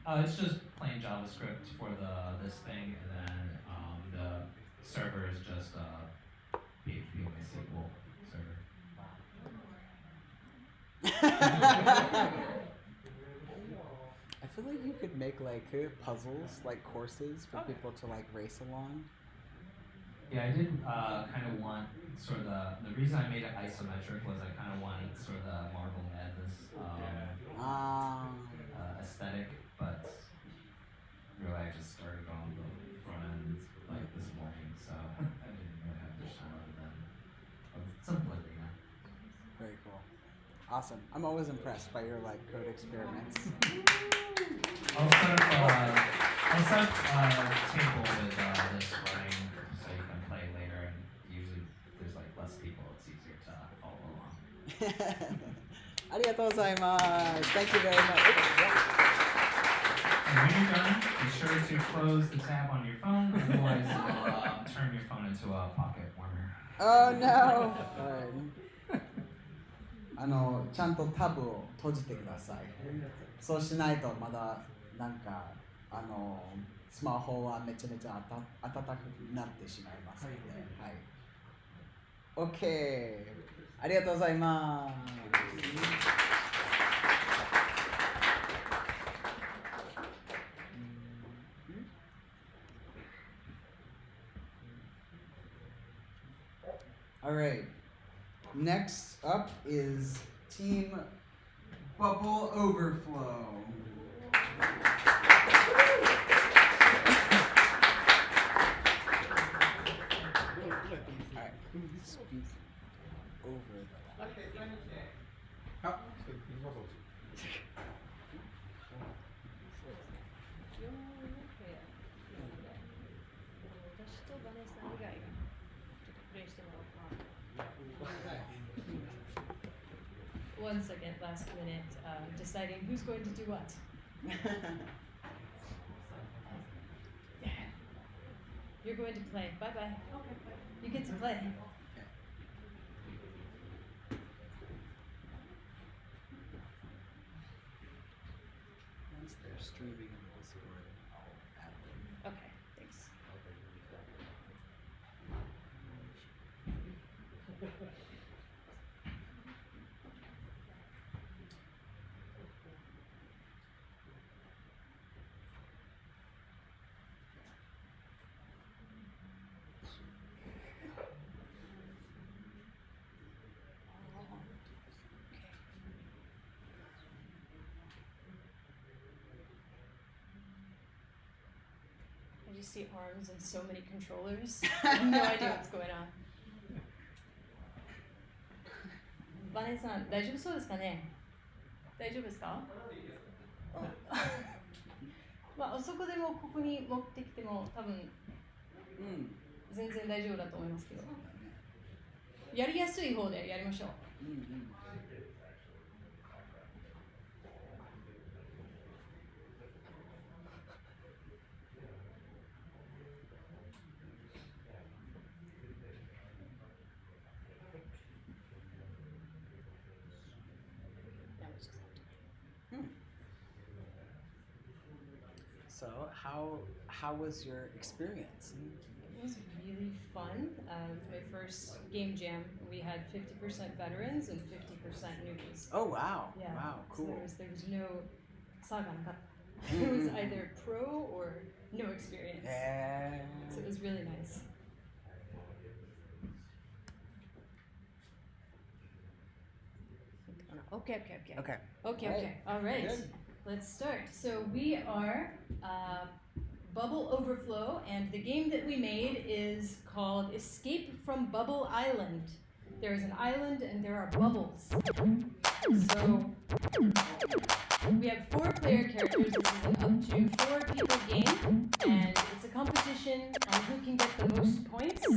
but it's just plain JavaScript for this thing, and then the server is just PHP MySQL server. I feel like you could make like puzzles, like courses for people to like race along. Yeah, I did kind of want sort of the reason I made it isometric was I kind of wanted sort of the Marvel Madness aesthetic, but really I just started on the front end like this morning, so I didn't really have much time other than simple arena. Very cool. Awesome. I'm always impressed by your like code experiments. I'll set up a table with this running so you can play later, and usually there's like less people, it's easier to follow along. ありがとうございます。Thank you very much. And when you're done, be sure to close the tab on your phone, otherwise it'll turn your phone into a pocket warmer. Oh no! ちゃんとタブを閉じてください。そうしないとまだなんかスマホはめちゃめちゃ暖かくなってしまいますので、はい。OK。ありがとうございます。All right. Next up is Team Bubble Overflow. Alright, speak over the lap. Oh. 1 second, last minute, deciding who's going to do what. You're going to play. Bye-bye. You get to play. Once they're streaming on Discord, I'll add them. Okay, thanks. I just see arms and so many controllers. I have no idea what's going on. バネさん、大丈夫そうですかね？大丈夫ですか？まあ、そこでもここに持ってきても多分、全然大丈夫だと思いますけど。やりやすい方でやりましょう。So how was your experience? It was really fun. It was my first game jam. We had 50% veterans and 50% newbies. Oh wow! Yeah. Wow, cool. So there was no saga. It was either pro or no experience. Yeah. So it was really nice. Okay. Okay. All right. Good. Let's start. So we are Buble Overflow, and the game that we made is called Escape from Bubble Island. There is an island and there are bubbles. So we have 4 player characters. This is an up to 4 people game, and it's a competition on who can get the most points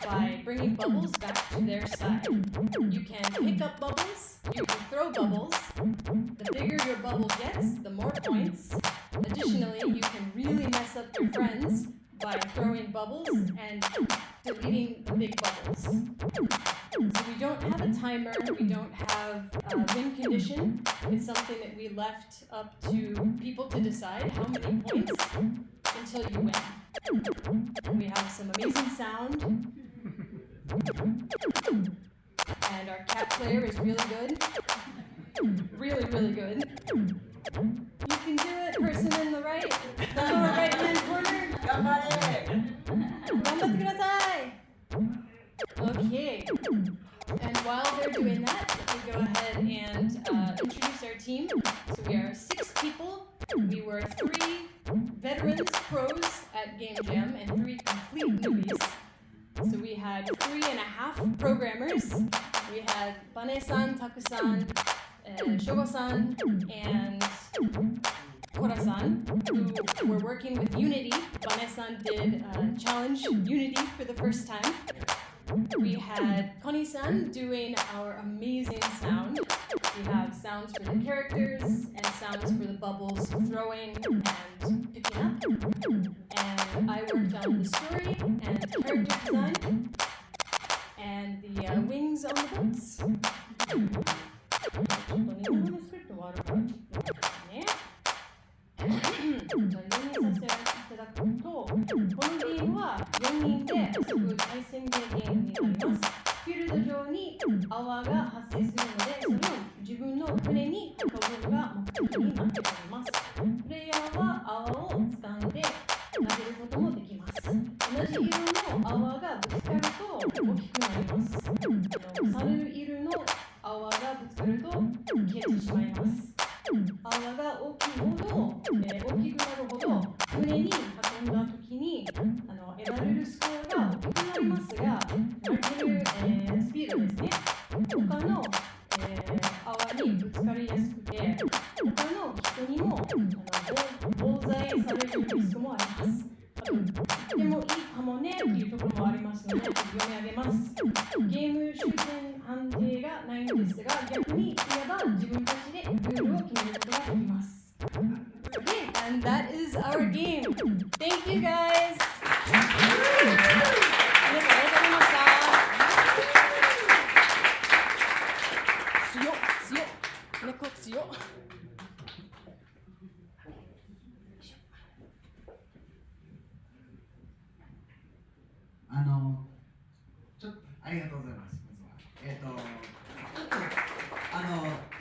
by bringing bubbles back to their side. You can pick up bubbles, you can throw bubbles. The bigger your bubble gets, the more points. Additionally, you can really mess up your friends by throwing bubbles and deleting the big bubbles. So we don't have a timer, we don't have a win condition. It's something that we left up to people to decide how many points until you win. We have some amazing sound. And our cat player is really good. Really, really good. You can do it, person in the right, lower right hand corner. Ganbatte kudasai. Okay. And while they're doing that, let me go ahead and introduce our team. So we are 6 people. We were 3 veterans, pros at Game Jam, and 3 complete newbies. So we had 3.5 programmers. We had Bane-san, Taku-san, Shogo-san, and Kura-san, who were working with Unity. Bane-san did challenge Unity for the first time. We had Connie-san doing our amazing sound. We have sounds for the characters and sounds for the bubbles throwing and picking up. And I worked on the story and character design and the wings on the boats. 日本語のスクリプトもあるからね。読みさせていただくと、このゲームは4人で遊ぶ対戦ゲームになります。フィールド上に泡が発生するので、それを自分の船に運ぶのが目的になっております。プレイヤーは泡を掴んで投げることもできます。同じ色の泡がぶつかると大きくなります。猿色の泡がぶつかると消えてしまいます。泡が大きいほど、大きくなるほど船に運んだ時に得られるスコアが大きくなりますが、投げる、スピードですね。他の、泡にぶつかりやすくて、他の人にも妨害されるリスクもあります。でもいいかもねっていうところもありますので、読み上げます。ゲーム終点判定がないのですが、逆に言えば自分たちでルールを決めることができます。Okay, and that is our game. Thank you guys. 皆さんありがとうございました。強っ、猫強っ。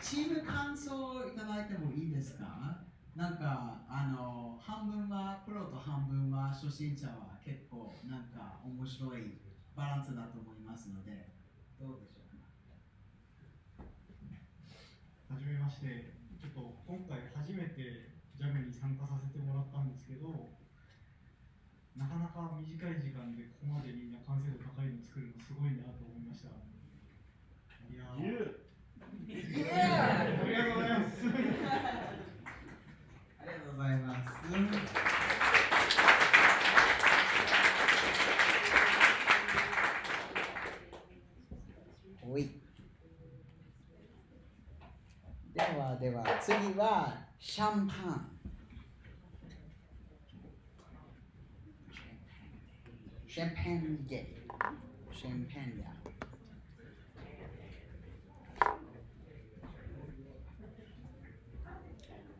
チーム感想をいただいてもいいですか？なんか半分はプロと半分は初心者は結構なんか面白いバランスだと思いますので、どうでしょうか？はじめまして、ちょっと今回初めてジャムに参加させてもらったんですけど、なかなか短い時間でここまでみんな完成度高いのを作るのすごいなと思いました。いやー、ありがとうございます。ありがとうございます。おい。では次はシャンパン。シャンパンゲーム。シャンパンや。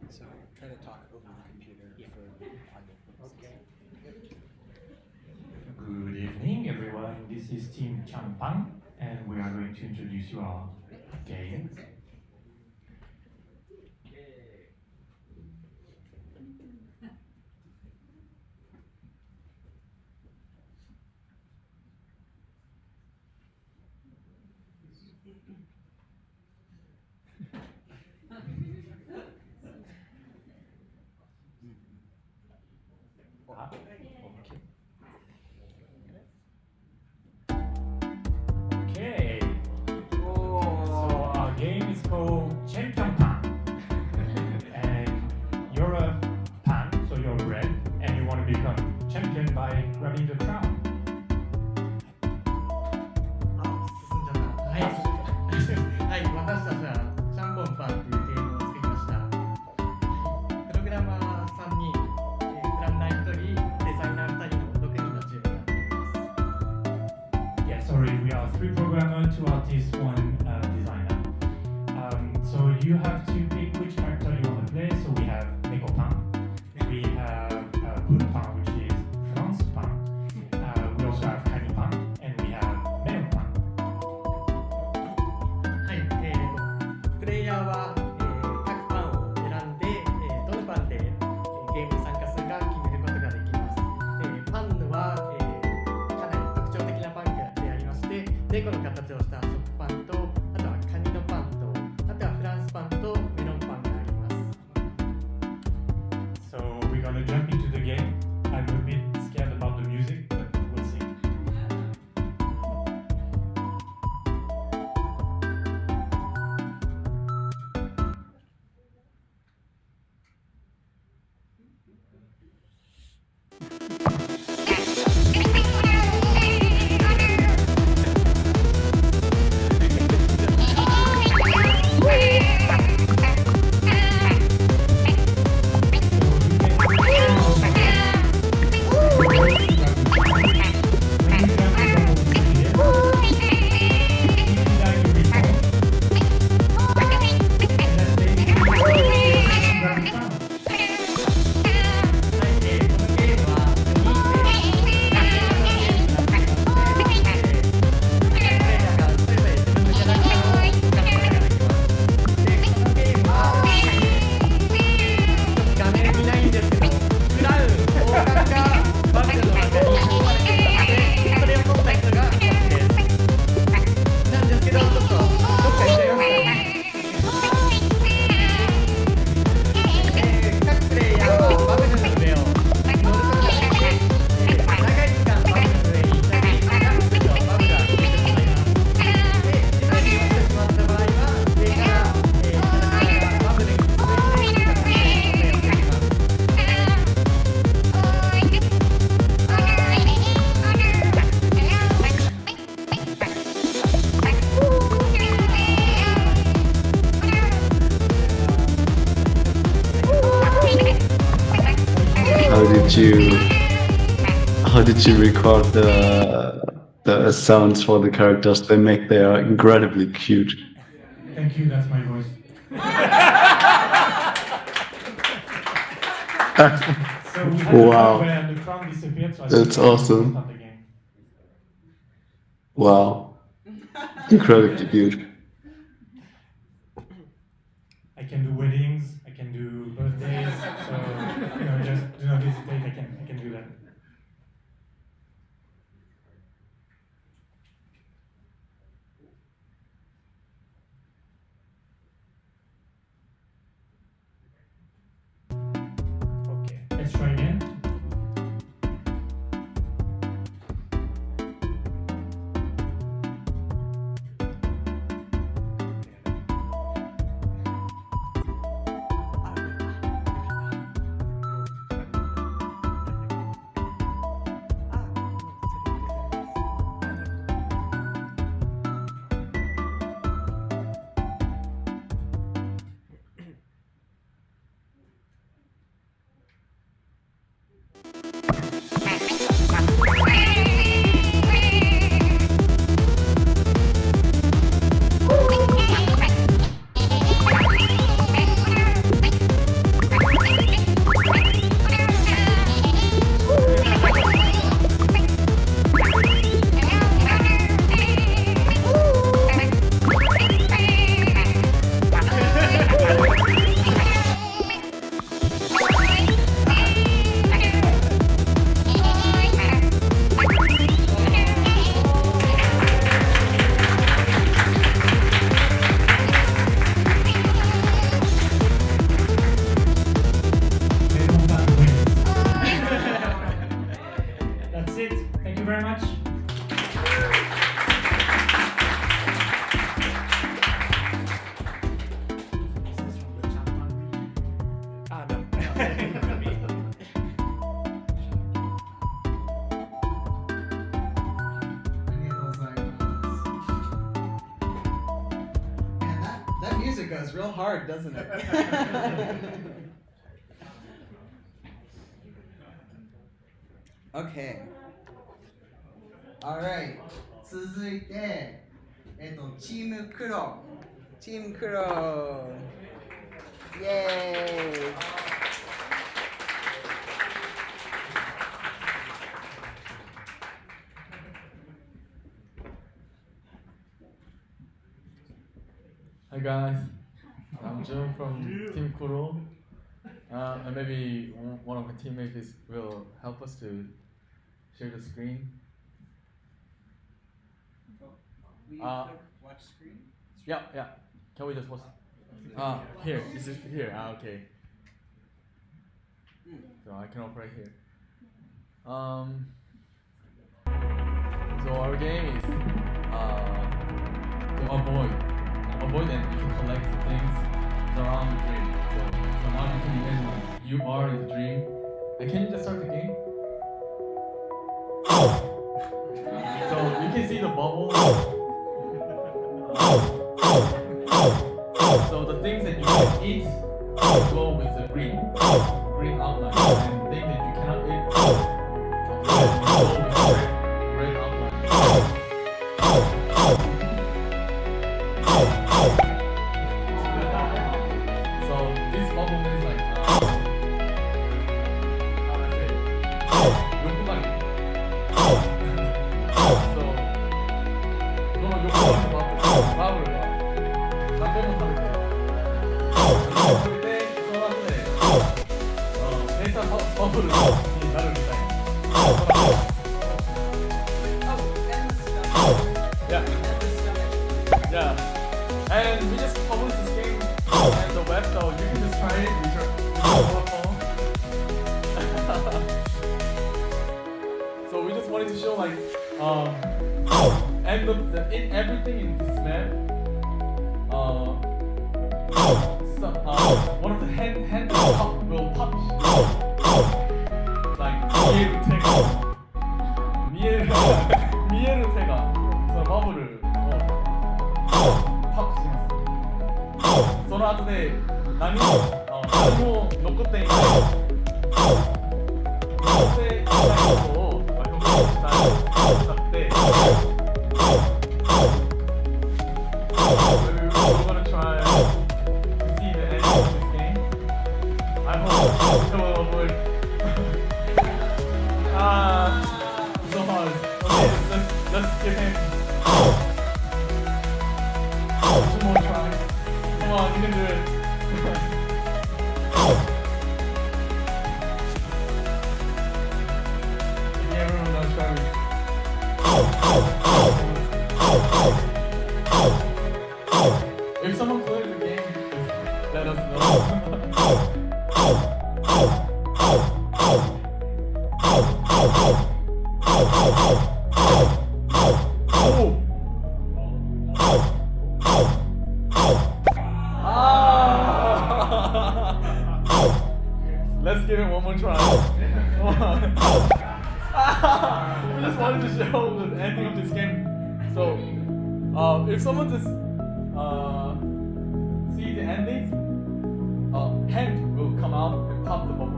So try to talk over the computer for audio purposes. Good evening, everyone. This is Team Champan, and we are going to introduce you our game. Okay. So our game is called Champan. And you're a pan, so you're red, and you want to become champion by grabbing the crown. はい、私たちはシャンポンパンというゲームを作りました。プログラマーは3人、プランナー1人、デザイナー2人の6人のチームになっています。Yeah, sorry, we are 3 programmers, 2 artists, 1 designer. So you have to pick which character you want to play. So we have Pan, we have Buble, which is France Pan, we also have Pan, and we have Pan. はい、プレイヤーは、各パンを選んで、どのパンで、ゲームに参加するか決めることができます。パンは、かなり特徴的なパンでありまして、デコの形をした食パンと、あとはカニのパンと、あとはフランスパンとメロンパンがあります。So we're gonna jump into the game. I'm a bit scared about the music, but we'll see. How did you record the sounds for the characters they make? They are incredibly cute. Thank you, that's my voice. So we had Wow. when the crown disappeared, so I That's think we awesome. start the game. Wow. incredibly cute. I can do weddings, I can do birthdays, so just do not hesitate. I can do that. Okay, let's try again. That's it. Thank you very much. That music goes real hard, doesn't it? Okay. Alright. 続いて、チーム黒。チーム黒。イエーイ。Hi guys, I'm Jun from Team Kuro, and maybe one of my teammates will help us to share the screen. Watch screen? Yeah. Can we just watch? Here. Is it here? Okay. So I can operate here. So our game is to avoid and you can collect the things around the dream. So now you can imagine you are in the dream. And can you just start the game? So you can see the bubble. So the things that you can eat go with the green outline. And things that you cannot eat go with the red outline. So this bubble is like how do I say? Yokumari. Soこのyokumariバブルが何回も食べてそれでその後で閉鎖バブルになるみたいな。Yeah. And we just published this game on the web, so you can just try it with your phone. So we just wanted to show like and in everything in this map, one of the hand will pop like 見える手がそのバブルパックします。その後で何も残っていない残っていないことを表現したって We're gonna try to see the end of this game. I hope it will avoid so hard. Okay, let's skip him. If someone plays the game, let us know. Let's give it one more try. We just wanted to show the ending of this game. So, if someone just see the ending, hand will come out and pop the bubble.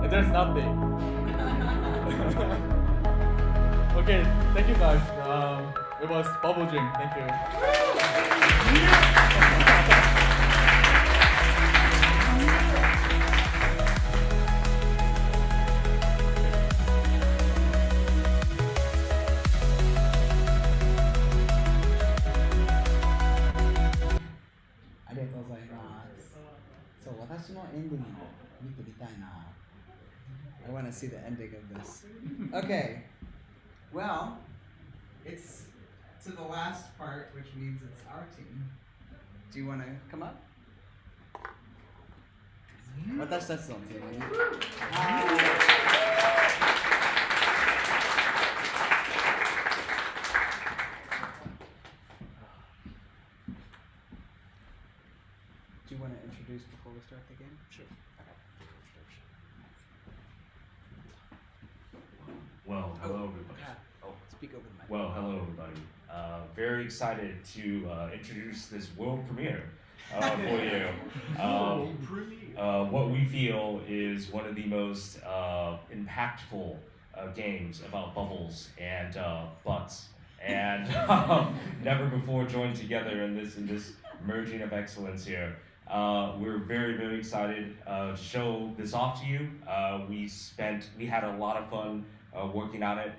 And there's nothing. Okay, thank you guys. It was Bubble Dream. Thank you. I want to see the ending of this. Okay, well, it's to the last part, which means it's our team. Do you want to come up? 私たちのチームに。Do you want to introduce before we start the game? Sure. Well, hello everybody. Speak over the mic. Well, hello everybody. Very excited to introduce this world premiere for you. What we feel is one of the most impactful games about bubbles and butts, and never before joined together in this merging of excellence here. We're very, very excited to show this off to you. We had a lot of fun working on it.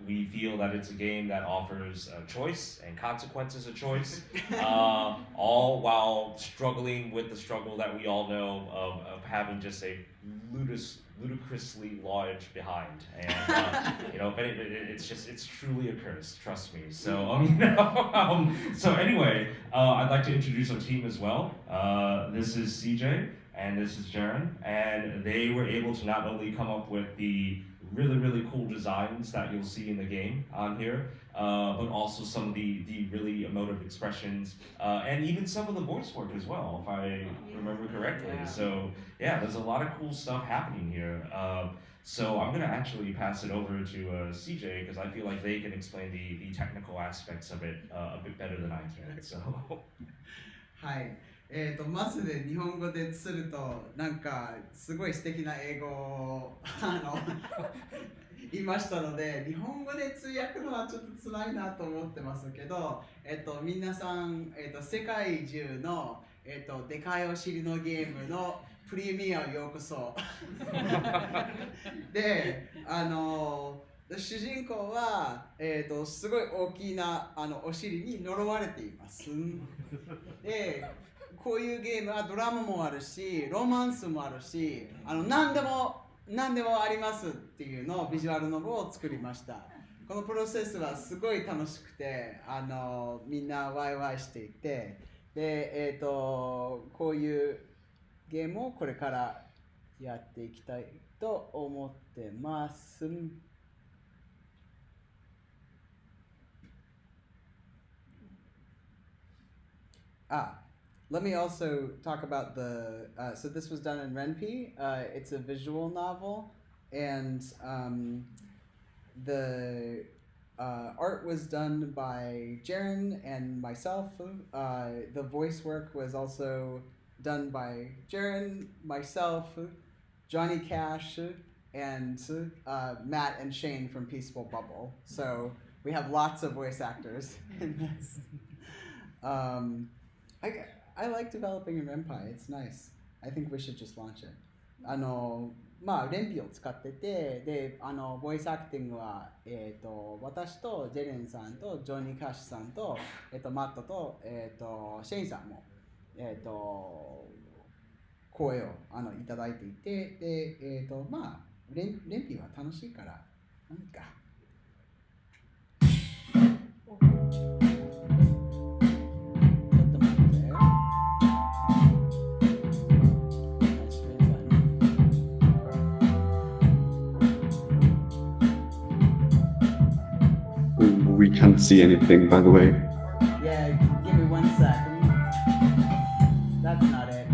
We feel that it's a game that offers choice and consequences of choice, all while struggling with the struggle that we all know of having just a ludicrously large behind. And but it's truly a curse, trust me. So so anyway, I'd like to introduce our team as well. This is CJ and this is Jaren, and they were able to not only come up with the really, really cool designs that you'll see in the game on here, but also some of the really emotive expressions, and even some of the voice work as well, if I remember correctly. Yeah. So yeah, there's a lot of cool stuff happening here. So I'm gonna actually pass it over to CJ, because I feel like they can explain the technical aspects of it a bit better than I can. So. はい。まずで日本語でするとなんかすごい素敵な英語を言いましたので、日本語で通訳のはちょっと辛いなと思ってますけど、皆さん、世界中の、でかいお尻のゲームのプレミアをようこそ。で、主人公は、すごい大きなお尻に呪われています。で、こういうゲームはドラマもあるし、ロマンスもあるし、何でもありますっていうのをビジュアルノブを作りました。このプロセスはすごい楽しくて、みんなワイワイしていて、で、こういうゲームをこれからやっていきたいと思ってます。Let me also talk about the, so this was done in Ren'Py. It's a visual novel, and the art was done by Jaren and myself. The voice work was also done by Jaren, myself, Jonny Cat, and Matt and Shane from Peaceful Bubble. So we have lots of voice actors in this. I like developing in Ren'Py. It's nice. I think we should just launch it. レンピを使ってて、で、ボイスアクティングは、私とジェレンさんとジョニー・カッシュさんと、マットと、シェインさんも、声をいただいていて、で、レンピは楽しいから、何か。see anything, by the way. Yeah, give me 1 second. That's not it.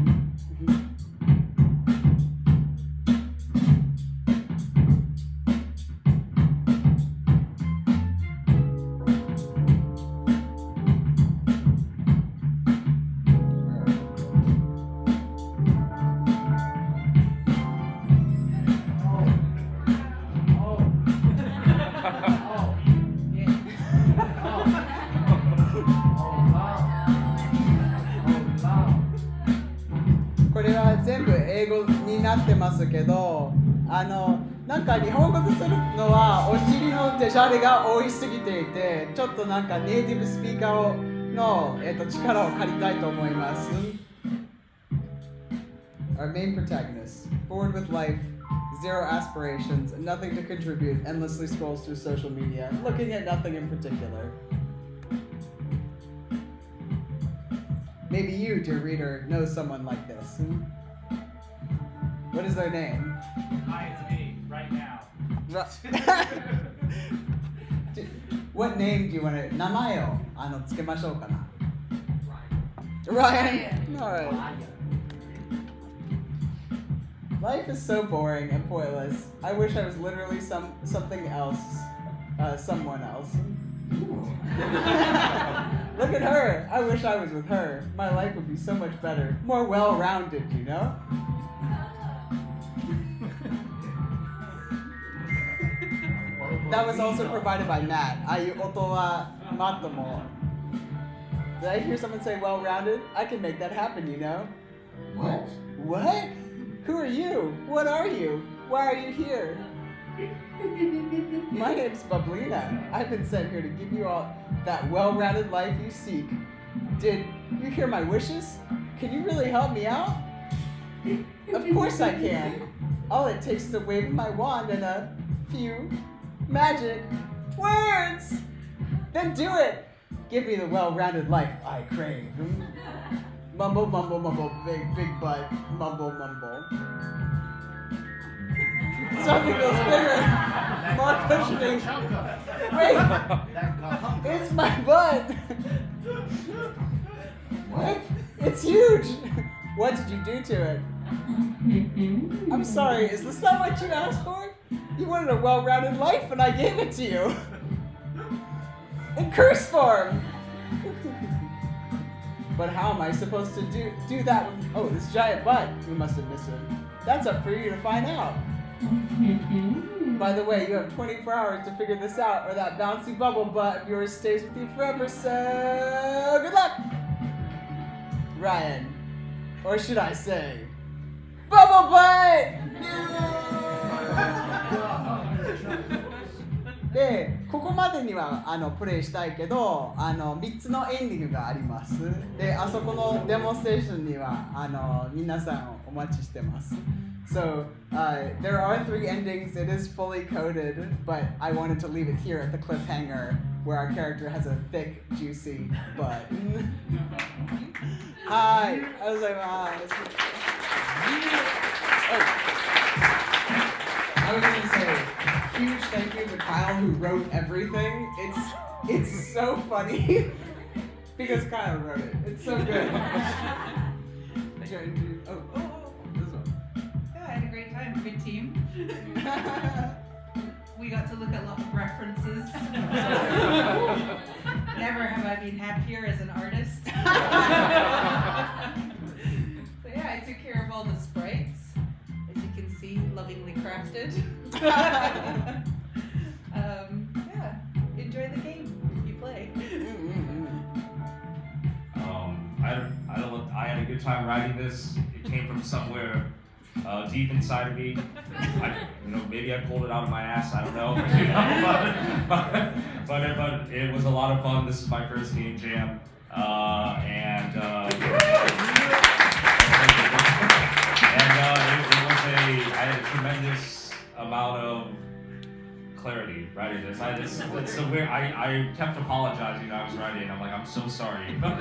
これは全部英語になってますけど、なんか日本語とするのはお尻のデジャレが多いすぎていて、ちょっとなんかネイティブスピーカーの、力を借りたいと思います。Our main protagonist, bored with life, zero aspirations, nothing to contribute, endlessly scrolls through social media, looking at nothing in particular. Maybe you, dear reader, know someone like this. What is their name? Hi, it's me, right now. What name do you want to... 名前をつけましょうかな。Ryan. Alright. Life is so boring and pointless. I wish I was literally something else. Someone else. Look at her. I wish I was with her. My life would be so much better. More well-rounded, you know? That was also provided by Matt. Ayu oto wa Matt mo. Did I hear someone say well-rounded? I can make that happen, you know? What? What? Who are you? What are you? Why are you here? My name's Bublina. I've been sent here to give you all that well-rounded life you seek. Did you hear my wishes? Can you really help me out? Of course I can. All it takes is a wave of my wand and a few magic words. Then do it. Give me the well-rounded life I crave. Mumble, mumble, mumble, big butt, mumble, mumble. Something feels bigger, more cushioning. Wait, it's my butt. What? It's huge. What did you do to it? I'm sorry, is this not what you asked for? You wanted a well-rounded life and I gave it to you. In curse form. But how am I supposed to do that with, oh, this giant butt? We must have missed it. That's up for you to find out. By the way, you have 24 hours to figure this out, or that bouncy bubble butt of yours stays with you forever, so good luck! Ryan. Or should I say, Bubble Butt! で、ここまでにはプレイしたいけど、3つのエンディングがあります。で、あそこのデモンストレーションには皆さんをお待ちしてます。So, there are 3 endings. It is fully coded, but I wanted to leave it here at the cliffhanger where our character has a thick, juicy butt. Hi! I was like, I was gonna say, huge thank you to Kyle who wrote everything. It's so funny because Kyle wrote it. It's so good. This one. Yeah, I had a great time. Good team. We got to look at a lot of references. Never have I been happier as an artist. So yeah, I took care of all the sprites. As you can see, lovingly crafted. Yeah, enjoy the game if you play. I had a good time writing this. It came from somewhere deep inside of me. Maybe I pulled it out of my ass. I don't know. But it was a lot of fun. This is my first game jam, and it was I had a tremendous amount of clarity writing this. It's so weird. I kept apologizing when I was writing. I'm like, I'm so sorry. But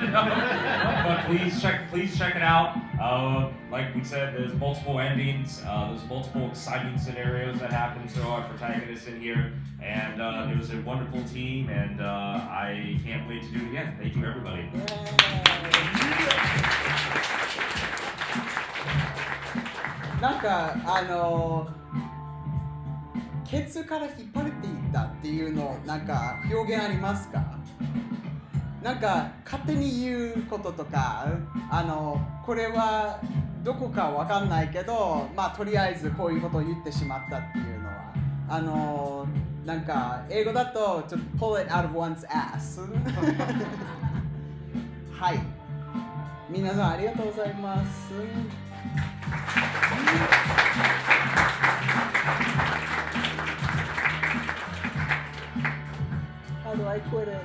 please check it out. Like we said, there's multiple endings, there's multiple exciting scenarios that happen to our protagonists in here, and it was a wonderful team, and I can't wait to do it again. Thank you, everybody.ケツから引っ張れていったっていうのなんか表現ありますか？なんか勝手に言うこととかこれはどこかわかんないけどまあとりあえずこういうことを言ってしまったっていうのはなんか英語だと to pull it out of one's ass はい皆さんありがとうございます。How do I quit it?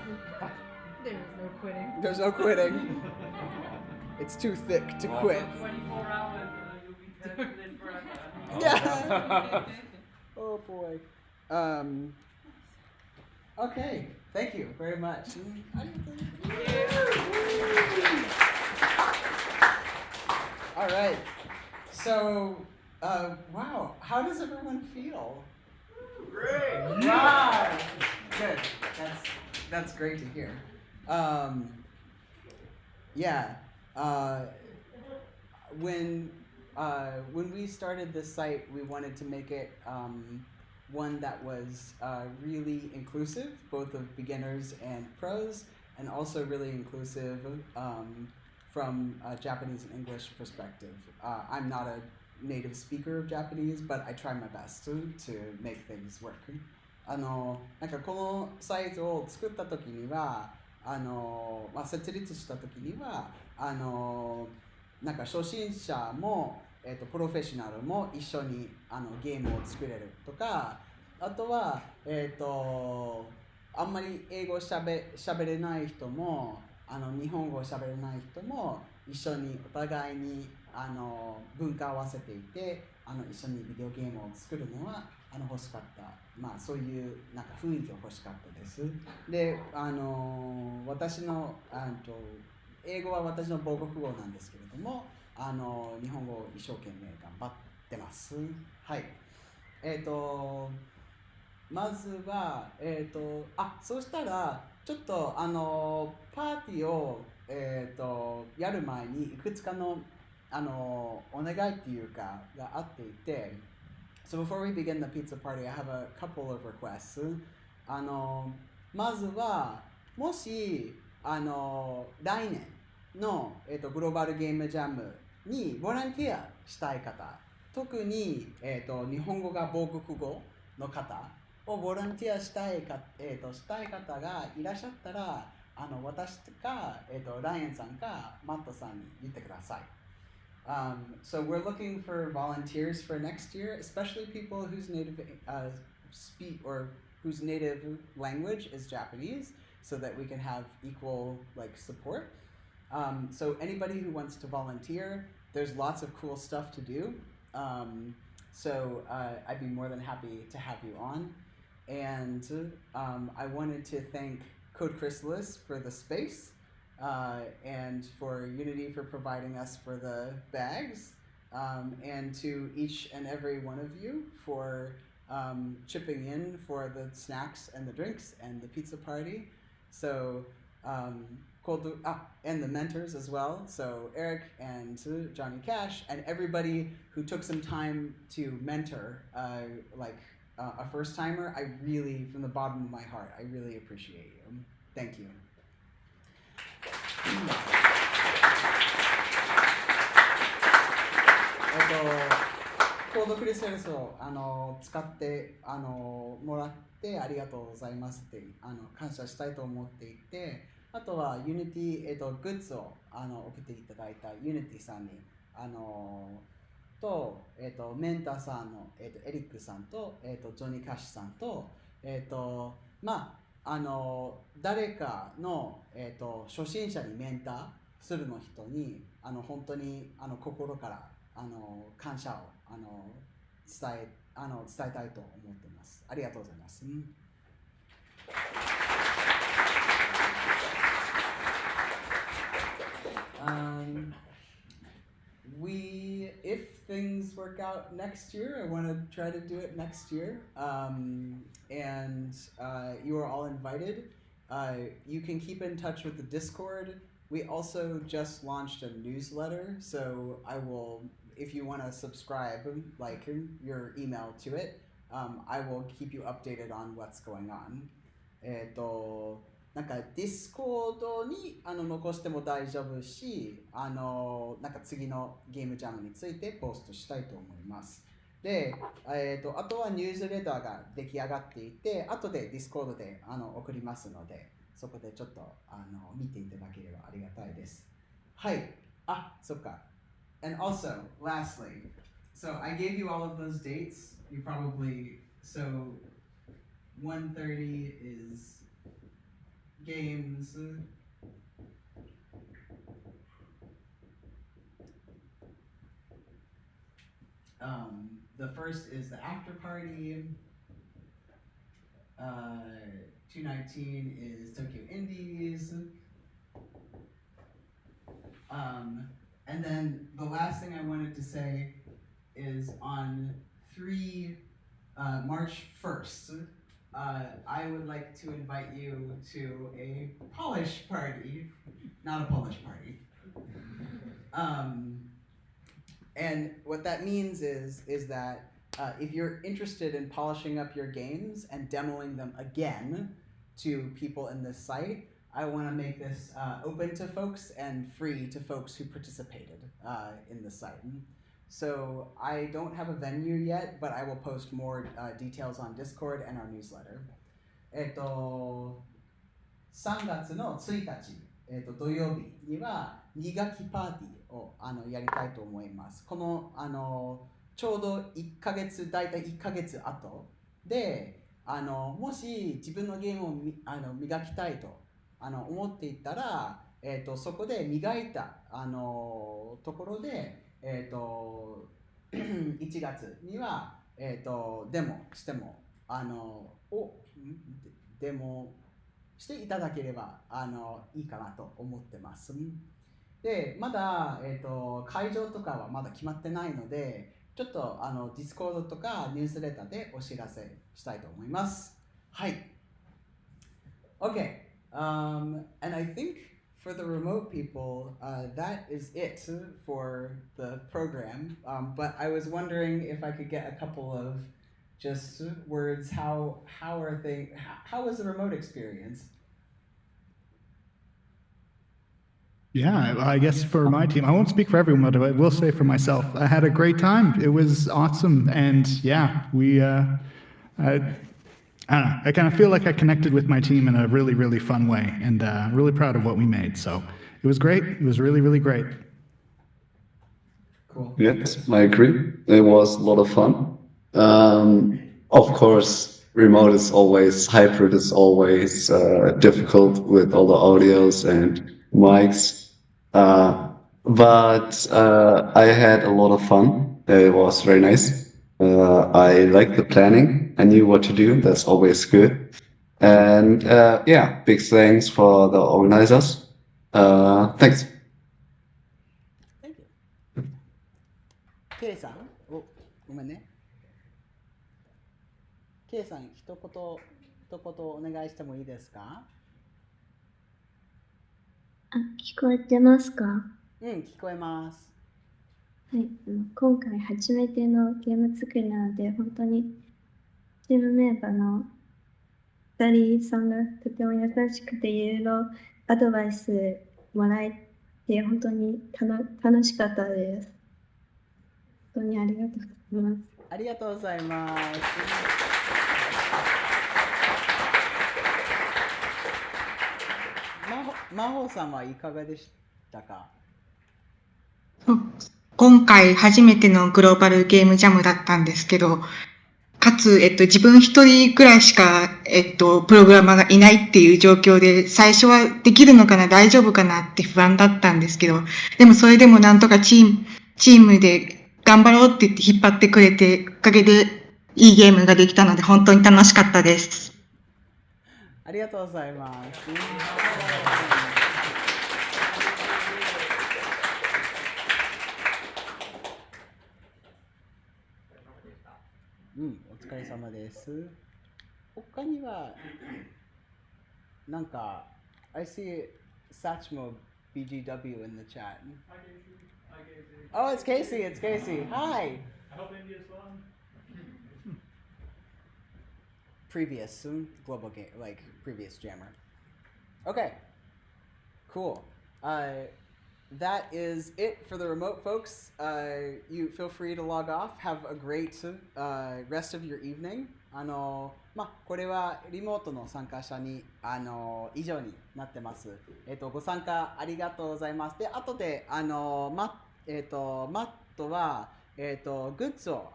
There's no quitting. There's no quitting. It's too thick to quit. 24 hours, you'll be dead forever. Yeah. Oh boy. Okay. Thank you very much. All right. So, wow. How does everyone feel? Great. Wow. Good. That's great to hear. Yeah. When we started this site, we wanted to make it one that was really inclusive, both of beginners and pros, and also really inclusive from a Japanese and English perspective. I'm not a native speaker of Japanese, but I try my best to make things work. なんかこのサイトを作った時には設立した時にはなんか初心者も、プロフェッショナルも一緒にゲームを作れるとかあとは、あんまり英語しゃべれない人も日本語をしゃべれない人も一緒にお互いに文化を合わせていて一緒にビデオゲームを作るのは欲しかった、まあ、そういうなんか雰囲気が欲しかったです。で私の英語は私の母国語なんですけれども日本語を一生懸命頑張ってます。はい。まずはそうしたらちょっとパーティーをやる前にいくつかのお願いっていうかがあっていて So before we begin the pizza party, I have a couple of requests. まずはもし来年の、グローバルゲームジャムにボランティアしたい方特に、日本語が母国語の方をボランティアしたい方がいらっしゃったら私か、ライアンさんかマットさんに言ってください。So we're looking for volunteers for next year, especially people whose native speak or whose native language is Japanese, so that we can have equal support. So anybody who wants to volunteer, there's lots of cool stuff to do. So I'd be more than happy to have you on. And I wanted to thank Code Chrysalis for the space. And for Unity for providing us for the bags, and to each and every one of you for chipping in for the snacks and the drinks and the pizza party. So, and the mentors as well. So Eric and Jonny Cat and everybody who took some time to mentor, a first timer. I really, from the bottom of my heart, I really appreciate you. Thank you. コードクリスタルスを使ってもらってありがとうございますって感謝したいと思っていてあとは Unity、グッズを送っていただいた Unity さんにと、メンターさんの、エリックさんと、ジョニー・カッシュさんと、誰かの、初心者にメンターするの人に本当に心から感謝を伝えたいと思っています。ありがとうございます。things work out next year. I want to try to do it next year. You are all invited. You can keep in touch with the Discord. We also just launched a newsletter, so I will, if you want to subscribe, like your email to it, I will keep you updated on what's going on. なんかディスコードに残しても大丈夫し、なんか次のゲームジャムについてポストしたいと思います。で、あとはニュースレターが出来上がっていて、後でディスコードで送りますので、そこでちょっと見ていただければありがたいです。はい。あ、そっか。And also, lastly, so I gave you all of those dates. You probably, so 1:30 is games. The first is the after party. 2:19 is Tokyo Indies. And then the last thing I wanted to say is on March 1st, I would like to invite you to a Polish party, not a Polish party. And what that means is that if you're interested in polishing up your games and demoing them again to people in this site, I want to make this open to folks and free to folks who participated in the site. So I don't have a venue yet, but I will post more details on Discord and our newsletter. 3月の1日、土曜日には2学期パーティーをやりたいと思います。このちょうど1ヶ月、だいたい1ヶ月後で、もし自分のゲームを磨きたいと思っていたら、そこで磨いたところで、1月には、デモしてもデモしていただければいいかなと思ってます。で、まだ、会場とかはまだ決まってないので、ちょっとディスコードとかニュースレターでお知らせしたいと思います。はい。Okay. And I think for the remote people, that is it for the program. But I was wondering if I could get a couple of just words. How was the remote experience? Yeah, I guess for my team, I won't speak for everyone, but I will say for myself, I had a great time. It was awesome. And yeah, I kind of feel like I connected with my team in a really, really fun way, and really proud of what we made. So it was great. It was really, really great. Cool. Yes, I agree. It was a lot of fun. Of course, remote is always, hybrid is always difficult with all the audios and mics. But I had a lot of fun. It was very nice. I liked the planning. I knew what to do. That's always good. And yeah, big thanks for the organizers. Thanks. Thank you. ケイさん、ごめんね。ケイさん、一言お願いしてもいいですか？聞こえてますか？聞こえます。はい、今回初めてのゲーム作りなので、本当にチームメンバーの2人さんがとても優しくていろいろアドバイスもらえて本当に楽しかったです。本当にありがとうございます。ありがとうございます。真帆さんはいかがでしたか？今回初めてのグローバルゲームジャムだったんですけど、かつ、自分一人くらいしか、プログラマーがいないっていう状況で、最初はできるのかな、大丈夫かなって不安だったんですけど、でもそれでもなんとかチームで頑張ろうって言って引っ張ってくれて、おかげでいいゲームができたので、本当に楽しかったです。ありがとうございます。す。他には、なんか、I see Satchmo BGW in the chat. Oh, it's Casey, it's Casey. Hi! I hope India's fun. Previous global game, like previous jammer. Okay, cool. That is it for the remote folks. You feel free to log off. Have a great rest of your evening. これはリモートの参加者に以上になってます。ご参加ありがとうございます。で、後でマットはグッズを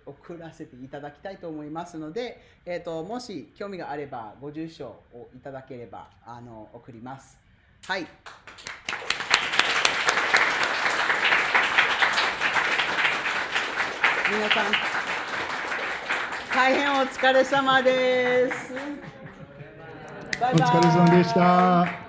送らせていただきたいと思いますので、もし興味があればご住所をいただければ送ります。はい。皆さん、大変お疲れ様です。バイバイ。お疲れ様でした。